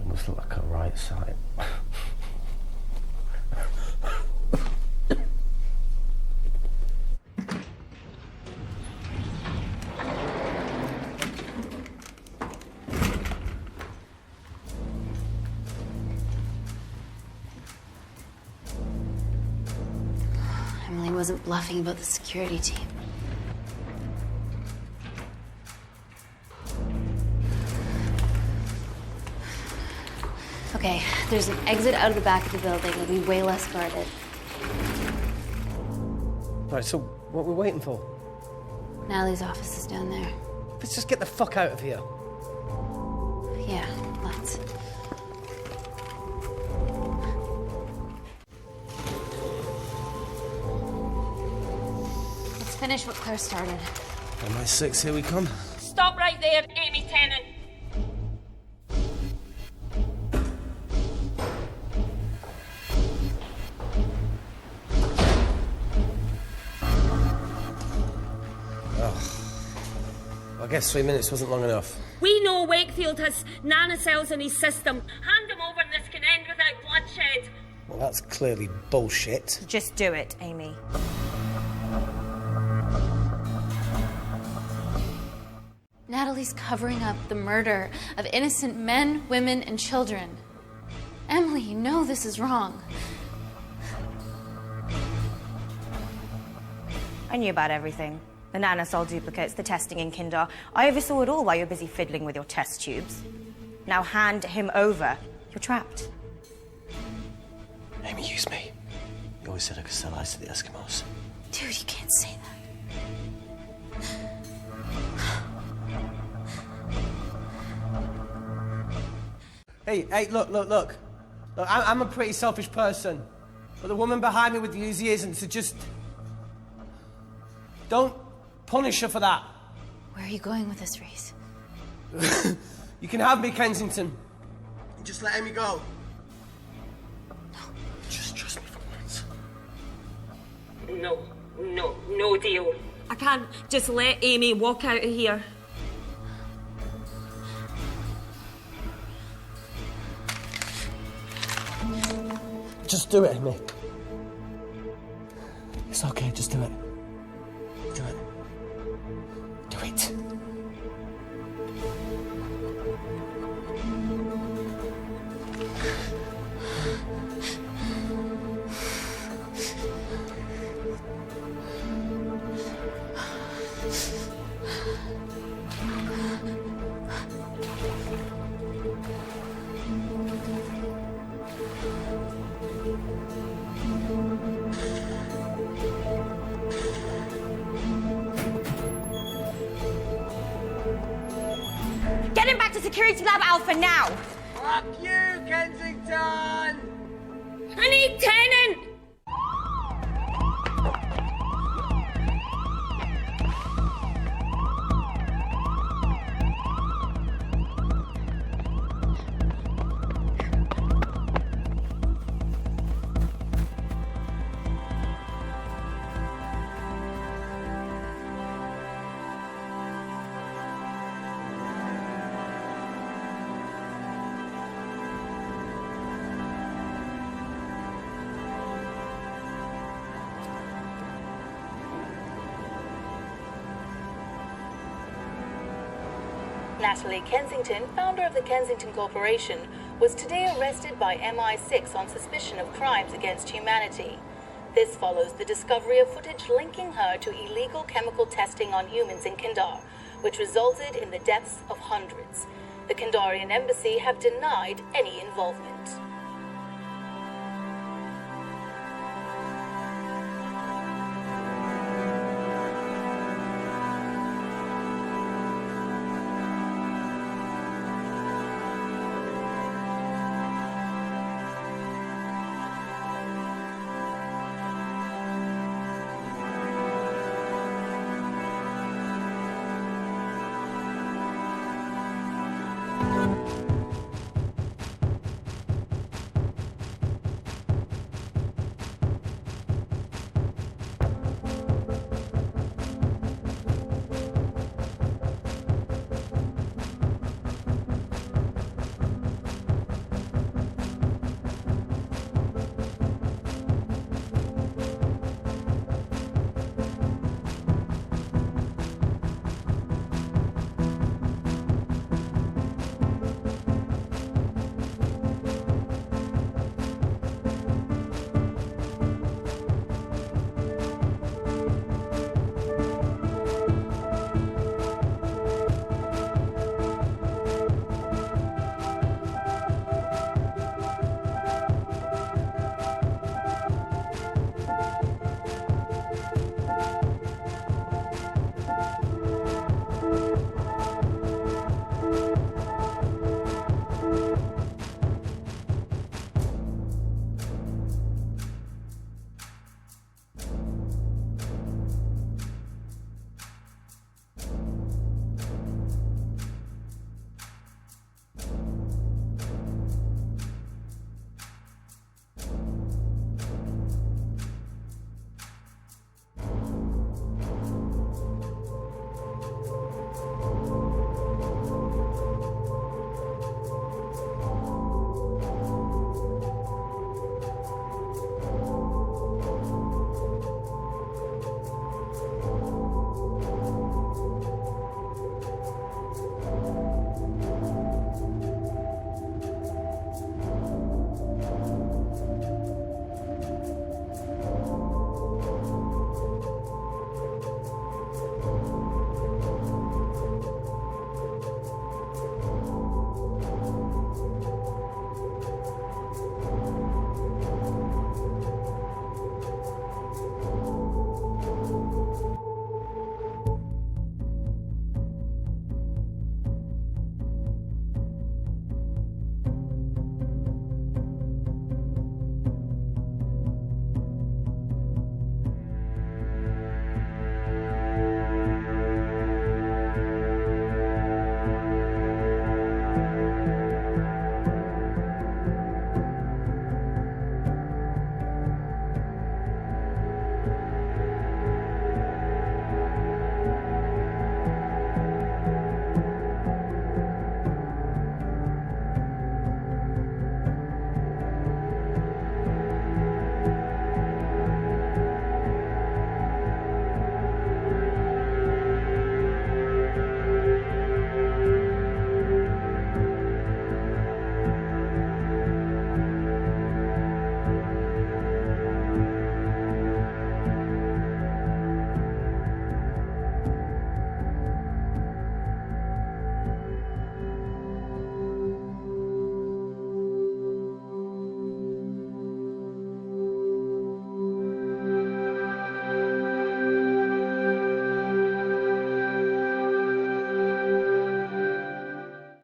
It must look like a right side. Emily wasn't bluffing about the security team. Okay, there's an exit out of the back of the building. It'll be way less guarded. Right, so what are we waiting for? Natalie's office is down there. Let's just get the fuck out of here. Yeah, let's. Let's finish what Claire started. MI6, here we come. Stop right there, Amy Tennant. I guess 3 minutes wasn't long enough. We know Wakefield has nanocells in his system. Hand him over and this can end without bloodshed. Well, that's clearly bullshit. Just do it, Amy. Natalie's covering up the murder of innocent men, women, and children. Emily, you know this is wrong. I knew about everything. The nanosol duplicates, the testing in Kindar. I oversaw it all while you're busy fiddling with your test tubes. Now hand him over. You're trapped. Amy, use me. You always said I could sell ice to the Eskimos. Dude, you can't say that. Hey, look. I'm a pretty selfish person. But the woman behind me with the Uzi isn't, so just... don't punish her for that. Where are you going with this, Reese? You can have me, Kensington. Just let Amy go. No. Just trust me for once. No deal. I can't just let Amy walk out of here. Just do it, Amy. It's okay, just do it. Do it. Do it. Get him back to Security Lab Alpha now! Fuck you, Kensington! I need Tennant! Natalie Kensington, founder of the Kensington Corporation, was today arrested by MI6 on suspicion of crimes against humanity. This follows the discovery of footage linking her to illegal chemical testing on humans in Kindar, which resulted in the deaths of hundreds. The Kindarian embassy have denied any involvement.